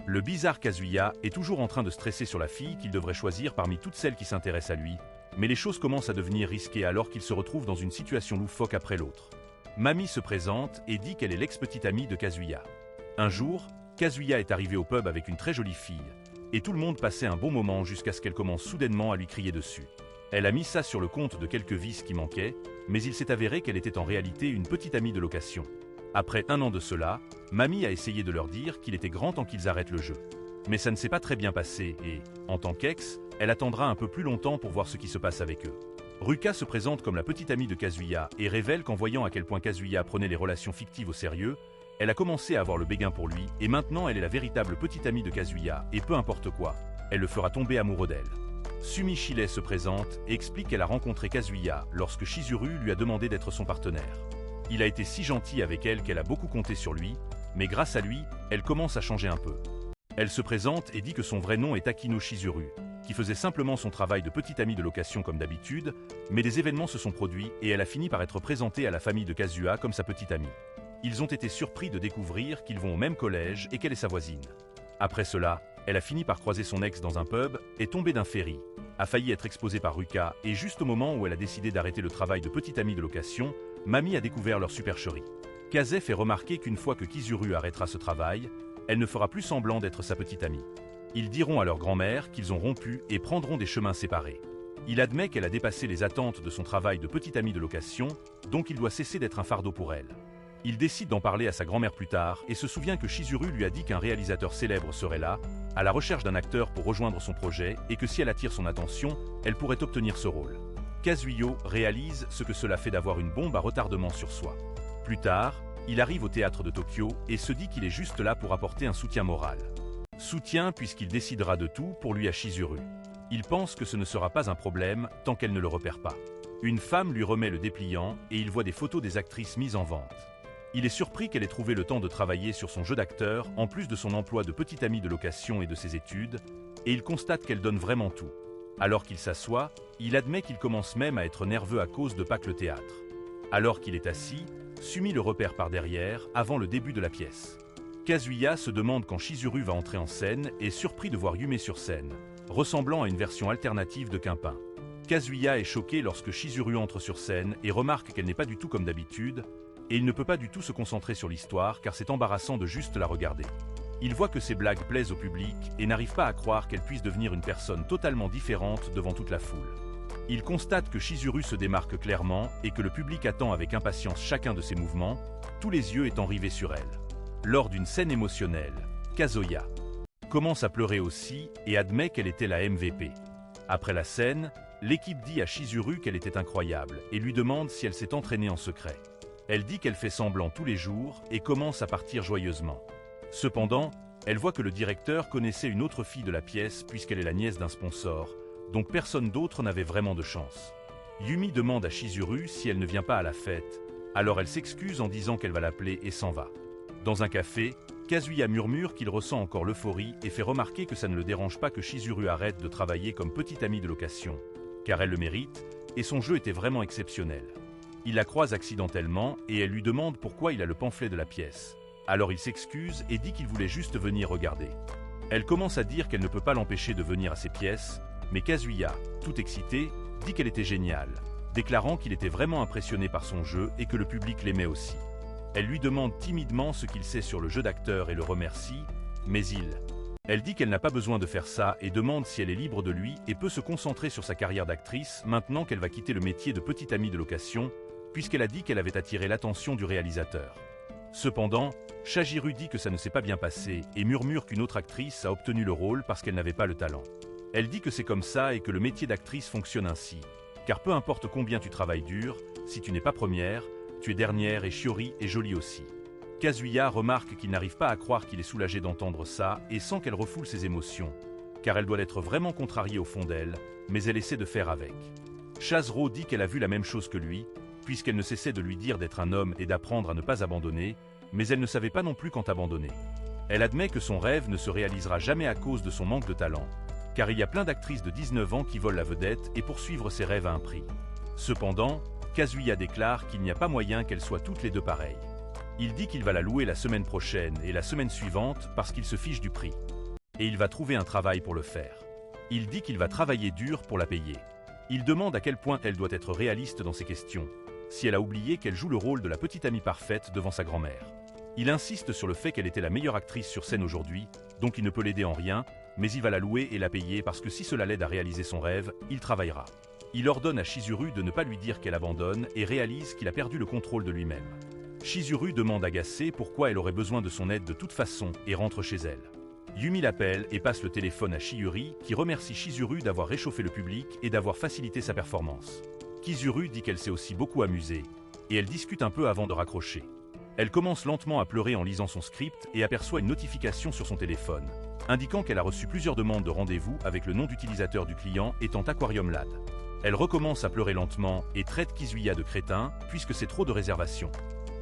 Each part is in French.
Le bizarre Kazuya est toujours en train de stresser sur la fille qu'il devrait choisir parmi toutes celles qui s'intéressent à lui, mais les choses commencent à devenir risquées alors qu'il se retrouve dans une situation loufoque après l'autre. Mami se présente et dit qu'elle est l'ex-petite amie de Kazuya. Un jour, Kazuya est arrivé au pub avec une très jolie fille, et tout le monde passait un bon moment jusqu'à ce qu'elle commence soudainement à lui crier dessus. Elle a mis ça sur le compte de quelques vices qui manquaient, mais il s'est avéré qu'elle était en réalité une petite amie de location. Après 1 an de cela, Mami a essayé de leur dire qu'il était grand temps qu'ils arrêtent le jeu. Mais ça ne s'est pas très bien passé et, en tant qu'ex, elle attendra un peu plus longtemps pour voir ce qui se passe avec eux. Ruka se présente comme la petite amie de Kazuya et révèle qu'en voyant à quel point Kazuya prenait les relations fictives au sérieux, elle a commencé à avoir le béguin pour lui et maintenant elle est la véritable petite amie de Kazuya et peu importe quoi, elle le fera tomber amoureux d'elle. Sumi Shile se présente et explique qu'elle a rencontré Kazuya lorsque Chizuru lui a demandé d'être son partenaire. Il a été si gentil avec elle qu'elle a beaucoup compté sur lui, mais grâce à lui, elle commence à changer un peu. Elle se présente et dit que son vrai nom est Akino Chizuru, qui faisait simplement son travail de petite amie de location comme d'habitude, mais des événements se sont produits et elle a fini par être présentée à la famille de Kazuya comme sa petite amie. Ils ont été surpris de découvrir qu'ils vont au même collège et qu'elle est sa voisine. Après cela, elle a fini par croiser son ex dans un pub, est tombée d'un ferry, a failli être exposée par Ruka et juste au moment où elle a décidé d'arrêter le travail de petite amie de location, Mami a découvert leur supercherie. Kaze fait remarquer qu'une fois que Chizuru arrêtera ce travail, elle ne fera plus semblant d'être sa petite amie. Ils diront à leur grand-mère qu'ils ont rompu et prendront des chemins séparés. Il admet qu'elle a dépassé les attentes de son travail de petite amie de location, donc il doit cesser d'être un fardeau pour elle. Il décide d'en parler à sa grand-mère plus tard et se souvient que Chizuru lui a dit qu'un réalisateur célèbre serait là, à la recherche d'un acteur pour rejoindre son projet et que si elle attire son attention, elle pourrait obtenir ce rôle. Kazuyo réalise ce que cela fait d'avoir une bombe à retardement sur soi. Plus tard, il arrive au théâtre de Tokyo et se dit qu'il est juste là pour apporter un soutien moral. Soutien puisqu'il décidera de tout pour lui à Chizuru. Il pense que ce ne sera pas un problème tant qu'elle ne le repère pas. Une femme lui remet le dépliant et il voit des photos des actrices mises en vente. Il est surpris qu'elle ait trouvé le temps de travailler sur son jeu d'acteur en plus de son emploi de petite amie de location et de ses études, et il constate qu'elle donne vraiment tout. Alors qu'il s'assoit, il admet qu'il commence même à être nerveux à cause de Pâques le théâtre. Alors qu'il est assis, Sumi le repère par derrière avant le début de la pièce. Kazuya se demande quand Chizuru va entrer en scène et est surpris de voir Yume sur scène, ressemblant à une version alternative de Quimper. Kazuya est choqué lorsque Chizuru entre sur scène et remarque qu'elle n'est pas du tout comme d'habitude, et il ne peut pas du tout se concentrer sur l'histoire car c'est embarrassant de juste la regarder. Il voit que ses blagues plaisent au public et n'arrive pas à croire qu'elle puisse devenir une personne totalement différente devant toute la foule. Il constate que Chizuru se démarque clairement et que le public attend avec impatience chacun de ses mouvements, tous les yeux étant rivés sur elle. Lors d'une scène émotionnelle, Kazuya commence à pleurer aussi et admet qu'elle était la MVP. Après la scène, l'équipe dit à Chizuru qu'elle était incroyable et lui demande si elle s'est entraînée en secret. Elle dit qu'elle fait semblant tous les jours et commence à partir joyeusement. Cependant, elle voit que le directeur connaissait une autre fille de la pièce puisqu'elle est la nièce d'un sponsor, donc personne d'autre n'avait vraiment de chance. Yumi demande à Chizuru si elle ne vient pas à la fête, alors elle s'excuse en disant qu'elle va l'appeler et s'en va. Dans un café, Kazuya murmure qu'il ressent encore l'euphorie et fait remarquer que ça ne le dérange pas que Chizuru arrête de travailler comme petite amie de location, car elle le mérite, et son jeu était vraiment exceptionnel. Il la croise accidentellement et elle lui demande pourquoi il a le pamphlet de la pièce. Alors il s'excuse et dit qu'il voulait juste venir regarder. Elle commence à dire qu'elle ne peut pas l'empêcher de venir à ses pièces, mais Kazuya, tout excité, dit qu'elle était géniale, déclarant qu'il était vraiment impressionné par son jeu et que le public l'aimait aussi. Elle lui demande timidement ce qu'il sait sur le jeu d'acteur et le remercie, mais elle dit qu'elle n'a pas besoin de faire ça et demande si elle est libre de lui et peut se concentrer sur sa carrière d'actrice maintenant qu'elle va quitter le métier de petite amie de location, puisqu'elle a dit qu'elle avait attiré l'attention du réalisateur. Cependant, Chizuru dit que ça ne s'est pas bien passé et murmure qu'une autre actrice a obtenu le rôle parce qu'elle n'avait pas le talent. Elle dit que c'est comme ça et que le métier d'actrice fonctionne ainsi, car peu importe combien tu travailles dur, si tu n'es pas première, tu es dernière et Shiori est jolie aussi. Kazuya remarque qu'il n'arrive pas à croire qu'il est soulagé d'entendre ça et sent qu'elle refoule ses émotions, car elle doit être vraiment contrariée au fond d'elle, mais elle essaie de faire avec. Chazro dit qu'elle a vu la même chose que lui, puisqu'elle ne cessait de lui dire d'être un homme et d'apprendre à ne pas abandonner, mais elle ne savait pas non plus quand abandonner. Elle admet que son rêve ne se réalisera jamais à cause de son manque de talent, car il y a plein d'actrices de 19 ans qui volent la vedette et poursuivre ses rêves à un prix. Cependant, Kazuya déclare qu'il n'y a pas moyen qu'elles soient toutes les deux pareilles. Il dit qu'il va la louer la semaine prochaine et la semaine suivante parce qu'il se fiche du prix. et il va trouver un travail pour le faire. Il dit qu'il va travailler dur pour la payer. Il demande à quel point elle doit être réaliste dans ses questions, si elle a oublié qu'elle joue le rôle de la petite amie parfaite devant sa grand-mère. Il insiste sur le fait qu'elle était la meilleure actrice sur scène aujourd'hui, donc il ne peut l'aider en rien, mais il va la louer et la payer parce que si cela l'aide à réaliser son rêve, il travaillera. Il ordonne à Chizuru de ne pas lui dire qu'elle abandonne et réalise qu'il a perdu le contrôle de lui-même. Chizuru demande agacée pourquoi elle aurait besoin de son aide de toute façon et rentre chez elle. Yumi l'appelle et passe le téléphone à Chiyuri qui remercie Chizuru d'avoir réchauffé le public et d'avoir facilité sa performance. Chizuru dit qu'elle s'est aussi beaucoup amusée, et elle discute un peu avant de raccrocher. Elle commence lentement à pleurer en lisant son script et aperçoit une notification sur son téléphone, indiquant qu'elle a reçu plusieurs demandes de rendez-vous avec le nom d'utilisateur du client étant Aquarium Lad. Elle recommence à pleurer lentement et traite Kazuya de crétin puisque c'est trop de réservations.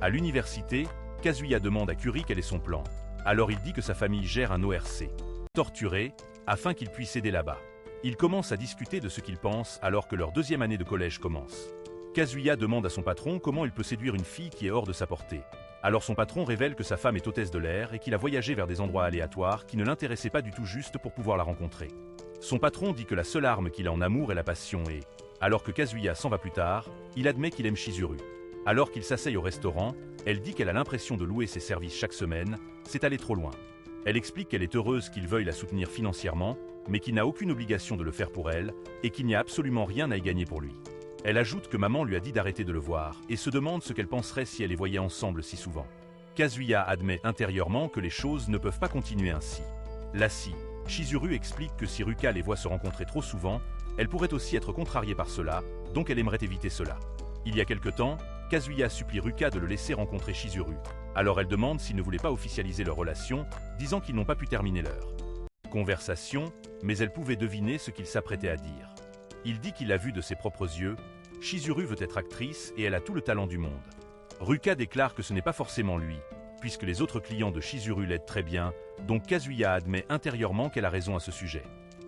À l'université, Kazuya demande à Kuri quel est son plan. Alors il dit que sa famille gère un ORC, torturé, afin qu'il puisse aider là-bas. Ils commencent à discuter de ce qu'ils pensent alors que leur deuxième année de collège commence. Kazuya demande à son patron comment il peut séduire une fille qui est hors de sa portée. Alors son patron révèle que sa femme est hôtesse de l'air et qu'il a voyagé vers des endroits aléatoires qui ne l'intéressaient pas du tout juste pour pouvoir la rencontrer. Son patron dit que la seule arme qu'il a en amour est la passion et, alors que Kazuya s'en va plus tard, il admet qu'il aime Chizuru. Alors qu'ils s'asseyent au restaurant, elle dit qu'elle a l'impression de louer ses services chaque semaine, c'est aller trop loin. Elle explique qu'elle est heureuse qu'il veuille la soutenir financièrement, mais qu'il n'a aucune obligation de le faire pour elle, et qu'il n'y a absolument rien à y gagner pour lui. Elle ajoute que maman lui a dit d'arrêter de le voir, et se demande ce qu'elle penserait si elle les voyait ensemble si souvent. Kazuya admet intérieurement que les choses ne peuvent pas continuer ainsi. Lassie, Chizuru explique que si Ruka les voit se rencontrer trop souvent, elle pourrait aussi être contrariée par cela, donc elle aimerait éviter cela. Il y a quelque temps, Kazuya supplie Ruka de le laisser rencontrer Chizuru. Alors elle demande s'il ne voulait pas officialiser leur relation, disant qu'ils n'ont pas pu terminer leur conversation, mais elle pouvait deviner ce qu'il s'apprêtait à dire. Il dit qu'il l'a vu de ses propres yeux, Chizuru veut être actrice et elle a tout le talent du monde. Ruka déclare que ce n'est pas forcément lui, puisque les autres clients de Chizuru l'aident très bien, donc Kazuya admet intérieurement qu'elle a raison à ce sujet.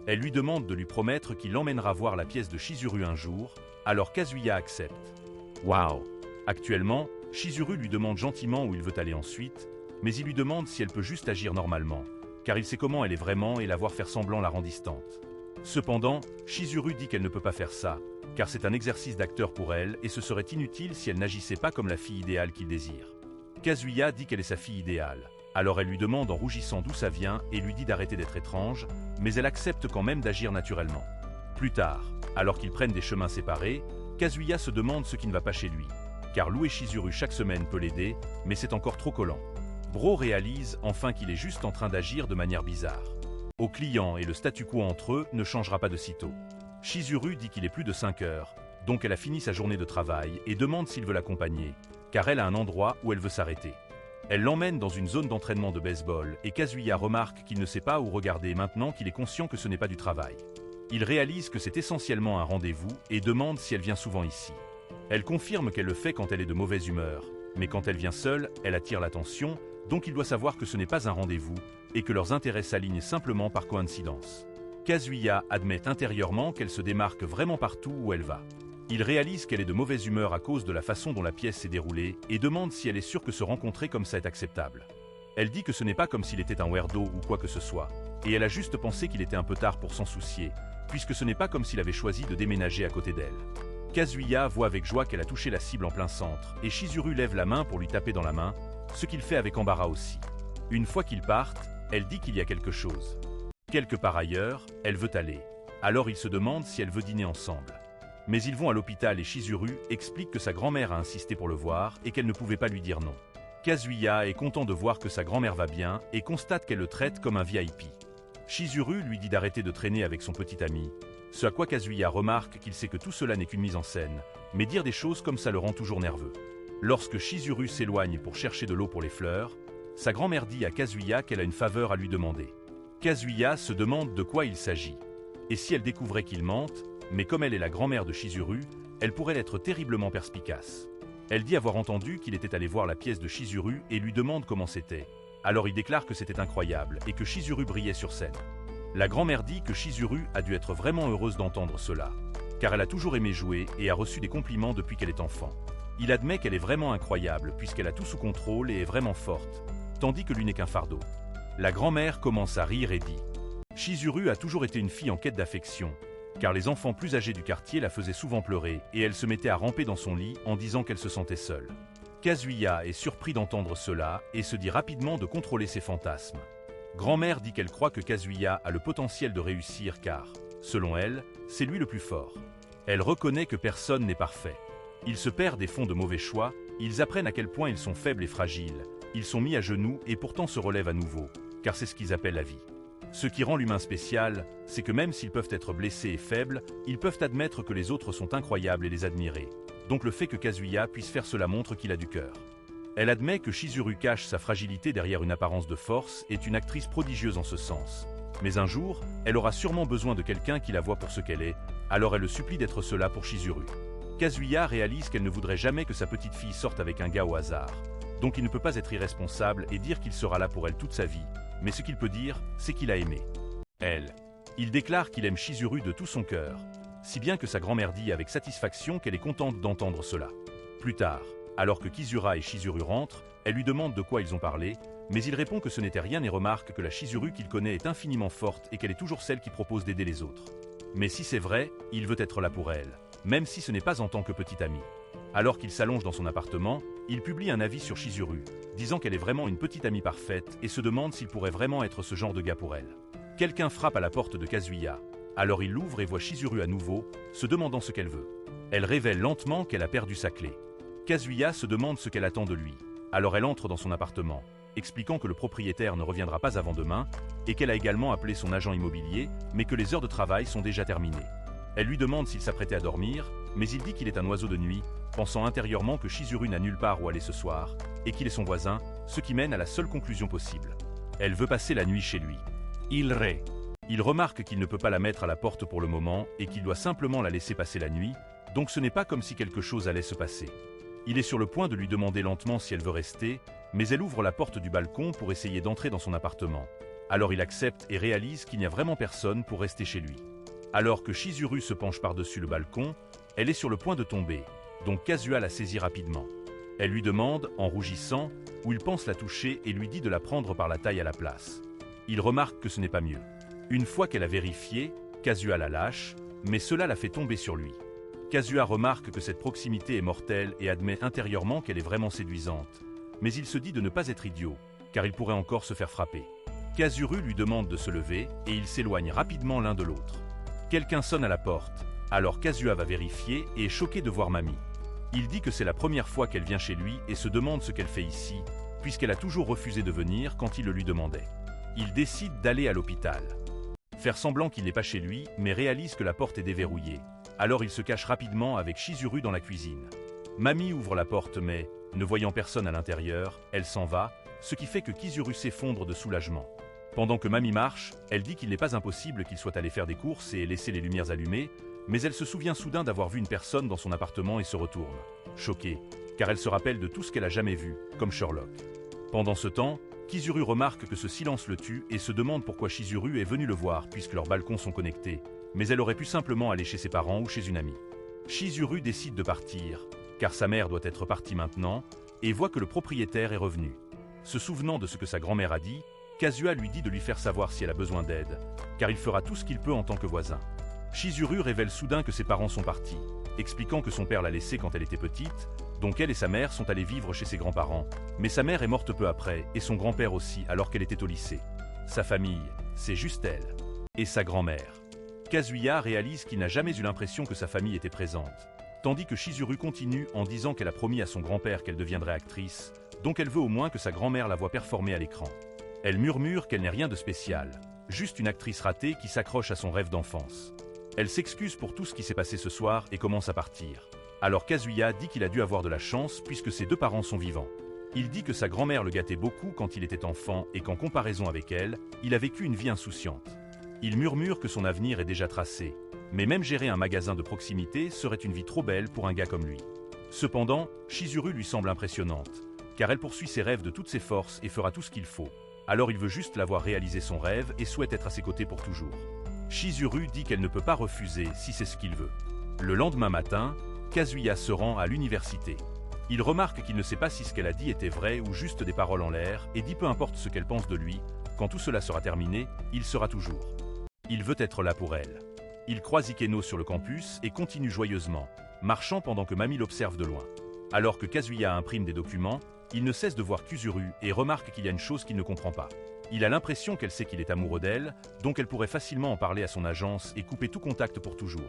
Elle lui demande de lui promettre qu'il l'emmènera voir la pièce de Chizuru un jour, alors Kazuya accepte. Waouh! Actuellement, Chizuru lui demande gentiment où il veut aller ensuite, mais il lui demande si elle peut juste agir normalement, car il sait comment elle est vraiment et la voir faire semblant la rend distante. Cependant, Chizuru dit qu'elle ne peut pas faire ça, car c'est un exercice d'acteur pour elle et ce serait inutile si elle n'agissait pas comme la fille idéale qu'il désire. Kazuya dit qu'elle est sa fille idéale, alors elle lui demande en rougissant d'où ça vient et lui dit d'arrêter d'être étrange, mais elle accepte quand même d'agir naturellement. Plus tard, alors qu'ils prennent des chemins séparés, Kazuya se demande ce qui ne va pas chez lui, car louer Chizuru chaque semaine peut l'aider, mais c'est encore trop collant. Bro réalise enfin qu'il est juste en train d'agir de manière bizarre. Au client et le statu quo entre eux ne changera pas de sitôt. Chizuru dit qu'il est plus de 5 heures, donc elle a fini sa journée de travail et demande s'il veut l'accompagner, car elle a un endroit où elle veut s'arrêter. Elle l'emmène dans une zone d'entraînement de baseball et Kazuya remarque qu'il ne sait pas où regarder maintenant qu'il est conscient que ce n'est pas du travail. Il réalise que c'est essentiellement un rendez-vous et demande si elle vient souvent ici. Elle confirme qu'elle le fait quand elle est de mauvaise humeur, mais quand elle vient seule, elle attire l'attention, donc il doit savoir que ce n'est pas un rendez-vous et que leurs intérêts s'alignent simplement par coïncidence. Kazuya admet intérieurement qu'elle se démarque vraiment partout où elle va. Il réalise qu'elle est de mauvaise humeur à cause de la façon dont la pièce s'est déroulée et demande si elle est sûre que se rencontrer comme ça est acceptable. Elle dit que ce n'est pas comme s'il était un weirdo ou quoi que ce soit, et elle a juste pensé qu'il était un peu tard pour s'en soucier, puisque ce n'est pas comme s'il avait choisi de déménager à côté d'elle. Kazuya voit avec joie qu'elle a touché la cible en plein centre, et Chizuru lève la main pour lui taper dans la main, ce qu'il fait avec embarras aussi. Une fois qu'ils partent, elle dit qu'il y a quelque chose. Quelque part ailleurs, elle veut aller. Alors il se demande si elle veut dîner ensemble. Mais ils vont à l'hôpital et Chizuru explique que sa grand-mère a insisté pour le voir et qu'elle ne pouvait pas lui dire non. Kazuya est content de voir que sa grand-mère va bien et constate qu'elle le traite comme un VIP. Chizuru lui dit d'arrêter de traîner avec son petit ami, ce à quoi Kazuya remarque qu'il sait que tout cela n'est qu'une mise en scène, mais dire des choses comme ça le rend toujours nerveux. Lorsque Chizuru s'éloigne pour chercher de l'eau pour les fleurs, sa grand-mère dit à Kazuya qu'elle a une faveur à lui demander. Kazuya se demande de quoi il s'agit. Et si elle découvrait qu'il mente, mais comme elle est la grand-mère de Chizuru, elle pourrait être terriblement perspicace. Elle dit avoir entendu qu'il était allé voir la pièce de Chizuru et lui demande comment c'était. Alors il déclare que c'était incroyable et que Chizuru brillait sur scène. La grand-mère dit que Chizuru a dû être vraiment heureuse d'entendre cela, car elle a toujours aimé jouer et a reçu des compliments depuis qu'elle est enfant. Il admet qu'elle est vraiment incroyable puisqu'elle a tout sous contrôle et est vraiment forte, tandis que lui n'est qu'un fardeau. La grand-mère commence à rire et dit Chizuru a toujours été une fille en quête d'affection, car les enfants plus âgés du quartier la faisaient souvent pleurer et elle se mettait à ramper dans son lit en disant qu'elle se sentait seule. Kazuya est surpris d'entendre cela et se dit rapidement de contrôler ses fantasmes. Grand-mère dit qu'elle croit que Kazuya a le potentiel de réussir car, selon elle, c'est lui le plus fort. Elle reconnaît que personne n'est parfait. Ils se perdent et font de mauvais choix, ils apprennent à quel point ils sont faibles et fragiles, ils sont mis à genoux et pourtant se relèvent à nouveau, car c'est ce qu'ils appellent la vie. Ce qui rend l'humain spécial, c'est que même s'ils peuvent être blessés et faibles, ils peuvent admettre que les autres sont incroyables et les admirer. Donc le fait que Kazuya puisse faire cela montre qu'il a du cœur. Elle admet que Chizuru cache sa fragilité derrière une apparence de force et est une actrice prodigieuse en ce sens. Mais un jour, elle aura sûrement besoin de quelqu'un qui la voit pour ce qu'elle est, alors elle le supplie d'être cela pour Chizuru. Kazuya réalise qu'elle ne voudrait jamais que sa petite fille sorte avec un gars au hasard. Donc il ne peut pas être irresponsable et dire qu'il sera là pour elle toute sa vie, mais ce qu'il peut dire, c'est qu'il a aimé. Elle. Il déclare qu'il aime Chizuru de tout son cœur, si bien que sa grand-mère dit avec satisfaction qu'elle est contente d'entendre cela. Plus tard, alors que Kizura et Chizuru rentrent, elle lui demande de quoi ils ont parlé, mais il répond que ce n'était rien et remarque que la Chizuru qu'il connaît est infiniment forte et qu'elle est toujours celle qui propose d'aider les autres. Mais si c'est vrai, il veut être là pour elle, même si ce n'est pas en tant que petite amie. Alors qu'il s'allonge dans son appartement, il publie un avis sur Chizuru, disant qu'elle est vraiment une petite amie parfaite et se demande s'il pourrait vraiment être ce genre de gars pour elle. Quelqu'un frappe à la porte de Kazuya, alors il l'ouvre et voit Chizuru à nouveau, se demandant ce qu'elle veut. Elle révèle lentement qu'elle a perdu sa clé. Kazuya se demande ce qu'elle attend de lui, alors elle entre dans son appartement, expliquant que le propriétaire ne reviendra pas avant demain et qu'elle a également appelé son agent immobilier, mais que les heures de travail sont déjà terminées. Elle lui demande s'il s'apprêtait à dormir, mais il dit qu'il est un oiseau de nuit, pensant intérieurement que Chizuru n'a nulle part où aller ce soir, et qu'il est son voisin, ce qui mène à la seule conclusion possible. Elle veut passer la nuit chez lui. Il remarque qu'il ne peut pas la mettre à la porte pour le moment et qu'il doit simplement la laisser passer la nuit, donc ce n'est pas comme si quelque chose allait se passer. Il est sur le point de lui demander lentement si elle veut rester, mais elle ouvre la porte du balcon pour essayer d'entrer dans son appartement. Alors il accepte et réalise qu'il n'y a vraiment personne pour rester chez lui. Alors que Chizuru se penche par-dessus le balcon, elle est sur le point de tomber, donc Kazuya la saisit rapidement. Elle lui demande, en rougissant, où il pense la toucher et lui dit de la prendre par la taille à la place. Il remarque que ce n'est pas mieux. Une fois qu'elle a vérifié, Kazuya la lâche, mais cela la fait tomber sur lui. Kazuya remarque que cette proximité est mortelle et admet intérieurement qu'elle est vraiment séduisante, mais il se dit de ne pas être idiot, car il pourrait encore se faire frapper. Kazuru lui demande de se lever et ils s'éloignent rapidement l'un de l'autre. Quelqu'un sonne à la porte, alors Kazuya va vérifier et est choqué de voir Mami. Il dit que c'est la première fois qu'elle vient chez lui et se demande ce qu'elle fait ici, puisqu'elle a toujours refusé de venir quand il le lui demandait. Il décide d'aller à l'hôpital. Faire semblant qu'il n'est pas chez lui, mais réalise que la porte est déverrouillée. Alors il se cache rapidement avec Chizuru dans la cuisine. Mami ouvre la porte mais, ne voyant personne à l'intérieur, elle s'en va, ce qui fait que Chizuru s'effondre de soulagement. Pendant que Mami marche, elle dit qu'il n'est pas impossible qu'il soit allé faire des courses et laisser les lumières allumées, mais elle se souvient soudain d'avoir vu une personne dans son appartement et se retourne, choquée, car elle se rappelle de tout ce qu'elle a jamais vu, comme Sherlock. Pendant ce temps, Chizuru remarque que ce silence le tue et se demande pourquoi Chizuru est venu le voir puisque leurs balcons sont connectés, mais elle aurait pu simplement aller chez ses parents ou chez une amie. Chizuru décide de partir, car sa mère doit être partie maintenant, et voit que le propriétaire est revenu. Se souvenant de ce que sa grand-mère a dit, Kazuya lui dit de lui faire savoir si elle a besoin d'aide, car il fera tout ce qu'il peut en tant que voisin. Chizuru révèle soudain que ses parents sont partis, expliquant que son père l'a laissée quand elle était petite, donc elle et sa mère sont allées vivre chez ses grands-parents, mais sa mère est morte peu après, et son grand-père aussi alors qu'elle était au lycée. Sa famille, c'est juste elle. Et sa grand-mère. Kazuya réalise qu'il n'a jamais eu l'impression que sa famille était présente, tandis que Chizuru continue en disant qu'elle a promis à son grand-père qu'elle deviendrait actrice, donc elle veut au moins que sa grand-mère la voie performer à l'écran. Elle murmure qu'elle n'est rien de spécial, juste une actrice ratée qui s'accroche à son rêve d'enfance. Elle s'excuse pour tout ce qui s'est passé ce soir et commence à partir. Alors Kazuya dit qu'il a dû avoir de la chance puisque ses deux parents sont vivants. Il dit que sa grand-mère le gâtait beaucoup quand il était enfant et qu'en comparaison avec elle, il a vécu une vie insouciante. Il murmure que son avenir est déjà tracé, mais même gérer un magasin de proximité serait une vie trop belle pour un gars comme lui. Cependant, Chizuru lui semble impressionnante, car elle poursuit ses rêves de toutes ses forces et fera tout ce qu'il faut. Alors il veut juste la voir réaliser son rêve et souhaite être à ses côtés pour toujours. Chizuru dit qu'elle ne peut pas refuser si c'est ce qu'il veut. Le lendemain matin, Kazuya se rend à l'université. Il remarque qu'il ne sait pas si ce qu'elle a dit était vrai ou juste des paroles en l'air et dit peu importe ce qu'elle pense de lui, quand tout cela sera terminé, il sera toujours. Il veut être là pour elle. Il croise Ikeno sur le campus et continue joyeusement, marchant pendant que Mami l'observe de loin. Alors que Kazuya imprime des documents, il ne cesse de voir Kuzuru et remarque qu'il y a une chose qu'il ne comprend pas. Il a l'impression qu'elle sait qu'il est amoureux d'elle, donc elle pourrait facilement en parler à son agence et couper tout contact pour toujours.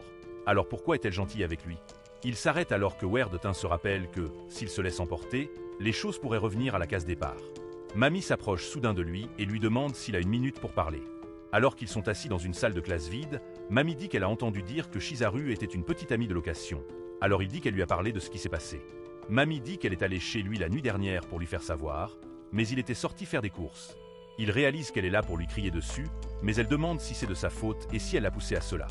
Alors pourquoi est-elle gentille avec lui? Il s'arrête alors que Werdetin se rappelle que, s'il se laisse emporter, les choses pourraient revenir à la case départ. Mami s'approche soudain de lui et lui demande s'il a une minute pour parler. Alors qu'ils sont assis dans une salle de classe vide, Mami dit qu'elle a entendu dire que Shizaru était une petite amie de location. Alors il dit qu'elle lui a parlé de ce qui s'est passé. Mami dit qu'elle est allée chez lui la nuit dernière pour lui faire savoir, mais il était sorti faire des courses. Il réalise qu'elle est là pour lui crier dessus, mais elle demande si c'est de sa faute et si elle l'a poussé à cela.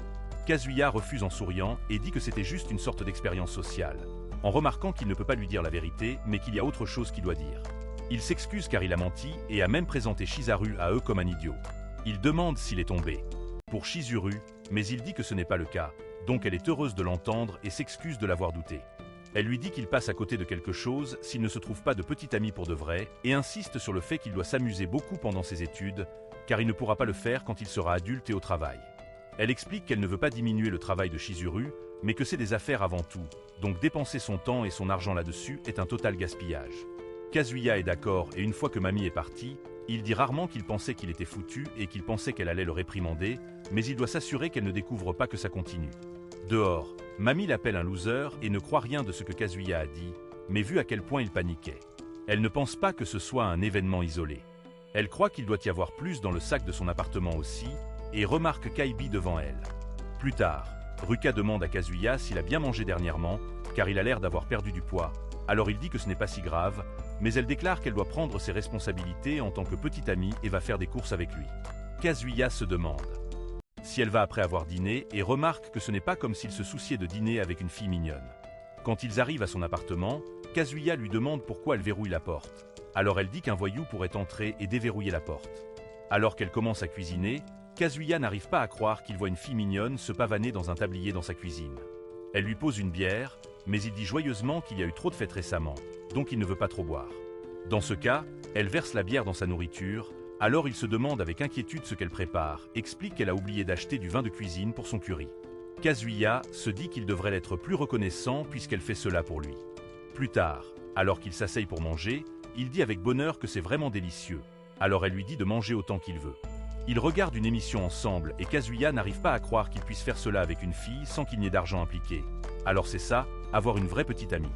Kazuya refuse en souriant et dit que c'était juste une sorte d'expérience sociale, en remarquant qu'il ne peut pas lui dire la vérité, mais qu'il y a autre chose qu'il doit dire. Il s'excuse car il a menti et a même présenté Shizaru à eux comme un idiot. Il demande s'il est tombé pour Shizuru, mais il dit que ce n'est pas le cas, donc elle est heureuse de l'entendre et s'excuse de l'avoir douté. Elle lui dit qu'il passe à côté de quelque chose s'il ne se trouve pas de petit ami pour de vrai et insiste sur le fait qu'il doit s'amuser beaucoup pendant ses études, car il ne pourra pas le faire quand il sera adulte et au travail. Elle explique qu'elle ne veut pas diminuer le travail de Shizuru, mais que c'est des affaires avant tout, donc dépenser son temps et son argent là-dessus est un total gaspillage. Kazuya est d'accord et une fois que Mami est partie, il dit rarement qu'il pensait qu'il était foutu et qu'il pensait qu'elle allait le réprimander, mais il doit s'assurer qu'elle ne découvre pas que ça continue. Dehors, Mami l'appelle un loser et ne croit rien de ce que Kazuya a dit, mais vu à quel point il paniquait. Elle ne pense pas que ce soit un événement isolé. Elle croit qu'il doit y avoir plus dans le sac de son appartement aussi, et remarque Kaibi devant elle. Plus tard, Ruka demande à Kazuya s'il a bien mangé dernièrement, car il a l'air d'avoir perdu du poids, alors il dit que ce n'est pas si grave, mais elle déclare qu'elle doit prendre ses responsabilités en tant que petite amie et va faire des courses avec lui. Kazuya se demande si elle va après avoir dîné et remarque que ce n'est pas comme s'il se souciait de dîner avec une fille mignonne. Quand ils arrivent à son appartement, Kazuya lui demande pourquoi elle verrouille la porte. Alors elle dit qu'un voyou pourrait entrer et déverrouiller la porte. Alors qu'elle commence à cuisiner, Kazuya n'arrive pas à croire qu'il voit une fille mignonne se pavaner dans un tablier dans sa cuisine. Elle lui pose une bière, mais il dit joyeusement qu'il y a eu trop de fêtes récemment, donc il ne veut pas trop boire. Dans ce cas, elle verse la bière dans sa nourriture, alors il se demande avec inquiétude ce qu'elle prépare, explique qu'elle a oublié d'acheter du vin de cuisine pour son curry. Kazuya se dit qu'il devrait l'être plus reconnaissant puisqu'elle fait cela pour lui. Plus tard, alors qu'il s'asseye pour manger, il dit avec bonheur que c'est vraiment délicieux, alors elle lui dit de manger autant qu'il veut. Ils regardent une émission ensemble et Kazuya n'arrive pas à croire qu'il puisse faire cela avec une fille sans qu'il n'y ait d'argent impliqué. Alors c'est ça, avoir une vraie petite amie.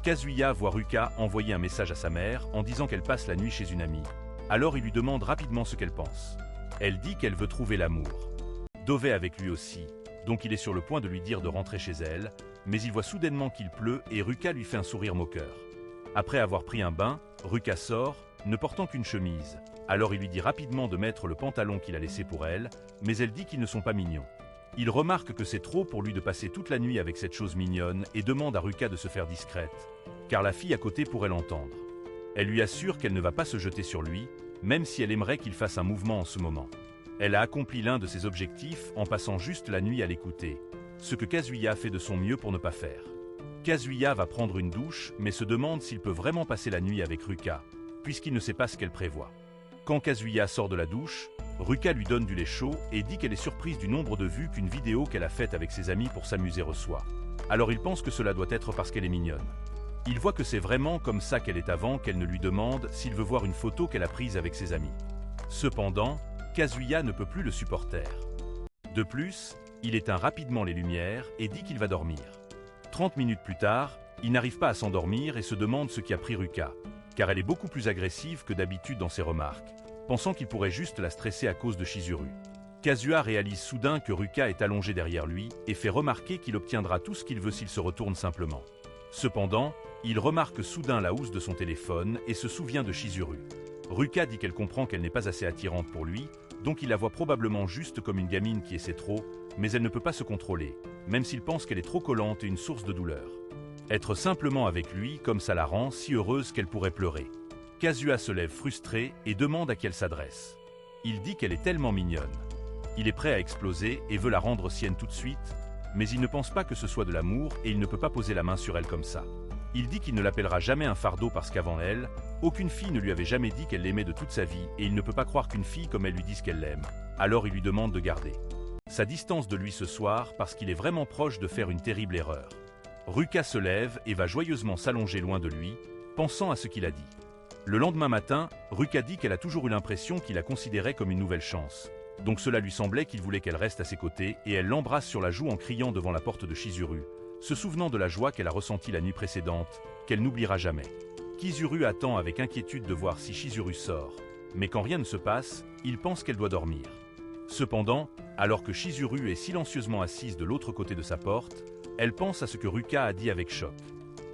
Kazuya voit Ruka envoyer un message à sa mère en disant qu'elle passe la nuit chez une amie. Alors il lui demande rapidement ce qu'elle pense. Elle dit qu'elle veut trouver l'amour. Dove est avec lui aussi, donc il est sur le point de lui dire de rentrer chez elle, mais il voit soudainement qu'il pleut et Ruka lui fait un sourire moqueur. Après avoir pris un bain, Ruka sort, ne portant qu'une chemise. Alors il lui dit rapidement de mettre le pantalon qu'il a laissé pour elle, mais elle dit qu'ils ne sont pas mignons. Il remarque que c'est trop pour lui de passer toute la nuit avec cette chose mignonne et demande à Ruka de se faire discrète, car la fille à côté pourrait l'entendre. Elle lui assure qu'elle ne va pas se jeter sur lui, même si elle aimerait qu'il fasse un mouvement en ce moment. Elle a accompli l'un de ses objectifs en passant juste la nuit à l'écouter, ce que Kazuya fait de son mieux pour ne pas faire. Kazuya va prendre une douche, mais se demande s'il peut vraiment passer la nuit avec Ruka, puisqu'il ne sait pas ce qu'elle prévoit. Quand Kazuya sort de la douche, Ruka lui donne du lait chaud et dit qu'elle est surprise du nombre de vues qu'une vidéo qu'elle a faite avec ses amis pour s'amuser reçoit. Alors il pense que cela doit être parce qu'elle est mignonne. Il voit que c'est vraiment comme ça qu'elle est avant qu'elle ne lui demande s'il veut voir une photo qu'elle a prise avec ses amis. Cependant, Kazuya ne peut plus le supporter. De plus, il éteint rapidement les lumières et dit qu'il va dormir. 30 minutes plus tard, il n'arrive pas à s'endormir et se demande ce qui a pris Ruka, car elle est beaucoup plus agressive que d'habitude dans ses remarques, pensant qu'il pourrait juste la stresser à cause de Shizuru. Kazuya réalise soudain que Ruka est allongée derrière lui et fait remarquer qu'il obtiendra tout ce qu'il veut s'il se retourne simplement. Cependant, il remarque soudain la housse de son téléphone et se souvient de Shizuru. Ruka dit qu'elle comprend qu'elle n'est pas assez attirante pour lui, donc il la voit probablement juste comme une gamine qui essaie trop, mais elle ne peut pas se contrôler, même s'il pense qu'elle est trop collante et une source de douleur. Être simplement avec lui, comme ça la rend si heureuse qu'elle pourrait pleurer. Kazuya se lève frustré et demande à qui elle s'adresse. Il dit qu'elle est tellement mignonne. Il est prêt à exploser et veut la rendre sienne tout de suite, mais il ne pense pas que ce soit de l'amour et il ne peut pas poser la main sur elle comme ça. Il dit qu'il ne l'appellera jamais un fardeau parce qu'avant elle, aucune fille ne lui avait jamais dit qu'elle l'aimait de toute sa vie et il ne peut pas croire qu'une fille comme elle lui dise qu'elle l'aime. Alors il lui demande de garder sa distance de lui ce soir parce qu'il est vraiment proche de faire une terrible erreur. Ruka se lève et va joyeusement s'allonger loin de lui, pensant à ce qu'il a dit. Le lendemain matin, Ruka dit qu'elle a toujours eu l'impression qu'il la considérait comme une nouvelle chance. Donc cela lui semblait qu'il voulait qu'elle reste à ses côtés et elle l'embrasse sur la joue en criant devant la porte de Chizuru, se souvenant de la joie qu'elle a ressentie la nuit précédente, qu'elle n'oubliera jamais. Chizuru attend avec inquiétude de voir si Chizuru sort, mais quand rien ne se passe, il pense qu'elle doit dormir. Cependant, alors que Chizuru est silencieusement assise de l'autre côté de sa porte, elle pense à ce que Ruka a dit avec choc.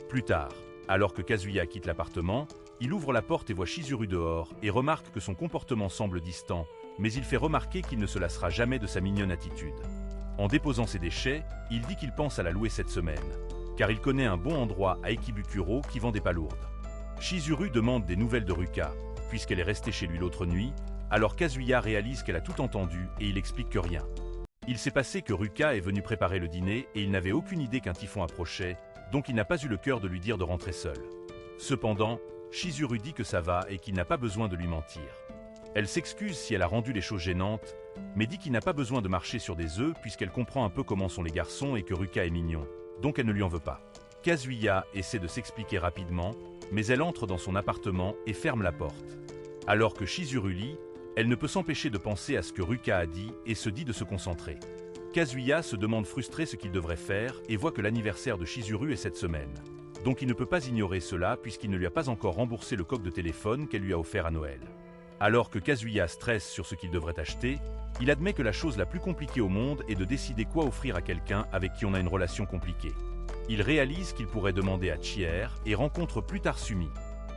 Plus tard, alors que Kazuya quitte l'appartement, il ouvre la porte et voit Chizuru dehors et remarque que son comportement semble distant, mais il fait remarquer qu'il ne se lassera jamais de sa mignonne attitude. En déposant ses déchets, il dit qu'il pense à la louer cette semaine, car il connaît un bon endroit à Ikebukuro qui vend des palourdes. Chizuru demande des nouvelles de Ruka, puisqu'elle est restée chez lui l'autre nuit, alors Kazuya réalise qu'elle a tout entendu et il explique que rien. Il s'est passé que Ruka est venue préparer le dîner et il n'avait aucune idée qu'un typhon approchait, donc il n'a pas eu le cœur de lui dire de rentrer seul. Cependant, Chizuru dit que ça va et qu'il n'a pas besoin de lui mentir. Elle s'excuse si elle a rendu les choses gênantes, mais dit qu'il n'a pas besoin de marcher sur des œufs puisqu'elle comprend un peu comment sont les garçons et que Ruka est mignon, donc elle ne lui en veut pas. Kazuya essaie de s'expliquer rapidement, mais elle entre dans son appartement et ferme la porte. Alors que Chizuru lit, elle ne peut s'empêcher de penser à ce que Ruka a dit et se dit de se concentrer. Kazuya se demande frustré ce qu'il devrait faire et voit que l'anniversaire de Chizuru est cette semaine. Donc il ne peut pas ignorer cela puisqu'il ne lui a pas encore remboursé le coq de téléphone qu'elle lui a offert à Noël. Alors que Kazuya stresse sur ce qu'il devrait acheter, il admet que la chose la plus compliquée au monde est de décider quoi offrir à quelqu'un avec qui on a une relation compliquée. Il réalise qu'il pourrait demander à Chier et rencontre plus tard Sumi.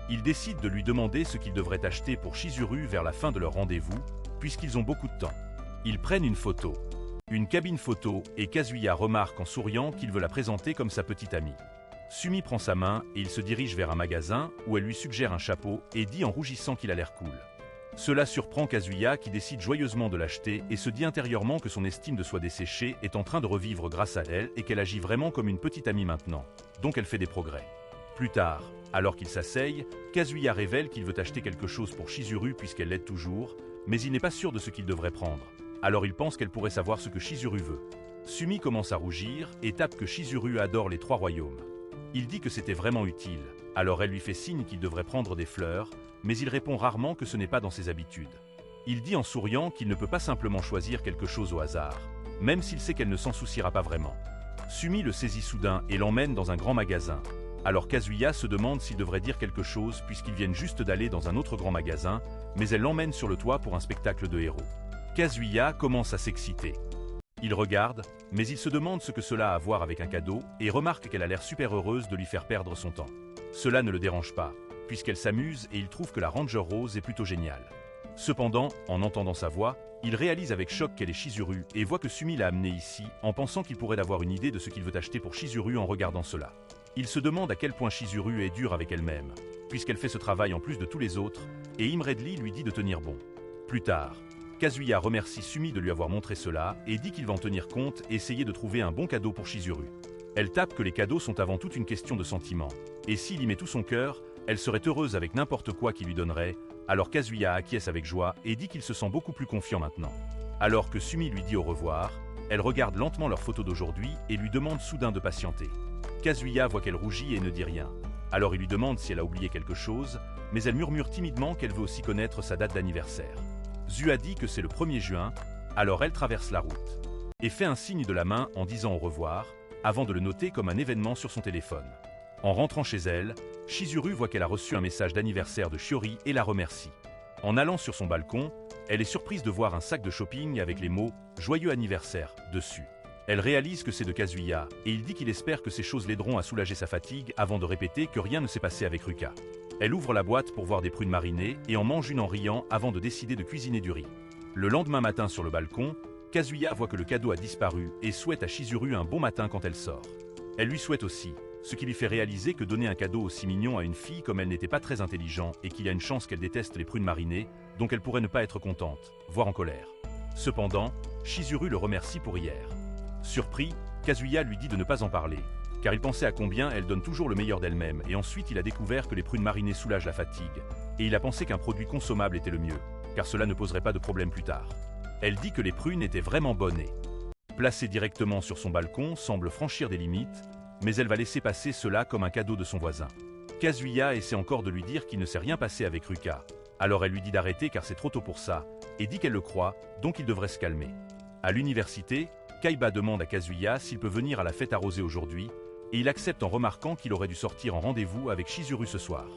Il décide de lui demander ce qu'il devrait acheter pour Chizuru vers la fin de leur rendez-vous, puisqu'ils ont beaucoup de temps. Ils prennent une photo. Une cabine photo et Kazuya remarque en souriant qu'il veut la présenter comme sa petite amie. Sumi prend sa main et il se dirige vers un magasin où elle lui suggère un chapeau et dit en rougissant qu'il a l'air cool. Cela surprend Kazuya qui décide joyeusement de l'acheter et se dit intérieurement que son estime de soi desséchée est en train de revivre grâce à elle et qu'elle agit vraiment comme une petite amie maintenant. Donc elle fait des progrès. Plus tard, alors qu'il s'asseye, Kazuya révèle qu'il veut acheter quelque chose pour Chizuru puisqu'elle l'aide toujours, mais il n'est pas sûr de ce qu'il devrait prendre. Alors il pense qu'elle pourrait savoir ce que Chizuru veut. Sumi commence à rougir et tape que Chizuru adore les 3 royaumes. Il dit que c'était vraiment utile, alors elle lui fait signe qu'il devrait prendre des fleurs, mais il répond rarement que ce n'est pas dans ses habitudes. Il dit en souriant qu'il ne peut pas simplement choisir quelque chose au hasard, même s'il sait qu'elle ne s'en souciera pas vraiment. Sumi le saisit soudain et l'emmène dans un grand magasin. Alors Kazuya se demande s'il devrait dire quelque chose puisqu'ils viennent juste d'aller dans un autre grand magasin, mais elle l'emmène sur le toit pour un spectacle de héros. Kazuya commence à s'exciter. Il regarde, mais il se demande ce que cela a à voir avec un cadeau et remarque qu'elle a l'air super heureuse de lui faire perdre son temps. Cela ne le dérange pas, puisqu'elle s'amuse et il trouve que la Ranger Rose est plutôt géniale. Cependant, en entendant sa voix, il réalise avec choc qu'elle est Chizuru et voit que Sumi l'a amenée ici en pensant qu'il pourrait avoir une idée de ce qu'il veut acheter pour Chizuru en regardant cela. Il se demande à quel point Chizuru est dure avec elle-même, puisqu'elle fait ce travail en plus de tous les autres, et Imredli lui dit de tenir bon. Plus tard, Kazuya remercie Sumi de lui avoir montré cela et dit qu'il va en tenir compte et essayer de trouver un bon cadeau pour Chizuru. Elle tape que les cadeaux sont avant tout une question de sentiment, et s'il y met tout son cœur, elle serait heureuse avec n'importe quoi qu'il lui donnerait, alors Kazuya acquiesce avec joie et dit qu'il se sent beaucoup plus confiant maintenant. Alors que Sumi lui dit au revoir, elle regarde lentement leur photo d'aujourd'hui et lui demande soudain de patienter. Kazuya voit qu'elle rougit et ne dit rien. Alors il lui demande si elle a oublié quelque chose, mais elle murmure timidement qu'elle veut aussi connaître sa date d'anniversaire. Zu a dit que c'est le 1er juin, alors elle traverse la route et fait un signe de la main en disant au revoir, avant de le noter comme un événement sur son téléphone. En rentrant chez elle, Chizuru voit qu'elle a reçu un message d'anniversaire de Shiori et la remercie. En allant sur son balcon, elle est surprise de voir un sac de shopping avec les mots « Joyeux anniversaire » dessus. Elle réalise que c'est de Kazuya et il dit qu'il espère que ces choses l'aideront à soulager sa fatigue avant de répéter que rien ne s'est passé avec Ruka. Elle ouvre la boîte pour voir des prunes marinées et en mange une en riant avant de décider de cuisiner du riz. Le lendemain matin sur le balcon, Kazuya voit que le cadeau a disparu et souhaite à Chizuru un bon matin quand elle sort. Elle lui souhaite aussi, ce qui lui fait réaliser que donner un cadeau aussi mignon à une fille comme elle n'était pas très intelligent et qu'il y a une chance qu'elle déteste les prunes marinées, donc elle pourrait ne pas être contente, voire en colère. Cependant, Chizuru le remercie pour hier. Surpris, Kazuya lui dit de ne pas en parler, car il pensait à combien elle donne toujours le meilleur d'elle-même et ensuite il a découvert que les prunes marinées soulagent la fatigue, et il a pensé qu'un produit consommable était le mieux, car cela ne poserait pas de problème plus tard. Elle dit que les prunes étaient vraiment bonnes et placée directement sur son balcon, semble franchir des limites, mais elle va laisser passer cela comme un cadeau de son voisin. Kazuya essaie encore de lui dire qu'il ne s'est rien passé avec Ruka. Alors elle lui dit d'arrêter car c'est trop tôt pour ça, et dit qu'elle le croit, donc il devrait se calmer. À l'université, Kaiba demande à Kazuya s'il peut venir à la fête arrosée aujourd'hui, et il accepte en remarquant qu'il aurait dû sortir en rendez-vous avec Chizuru ce soir.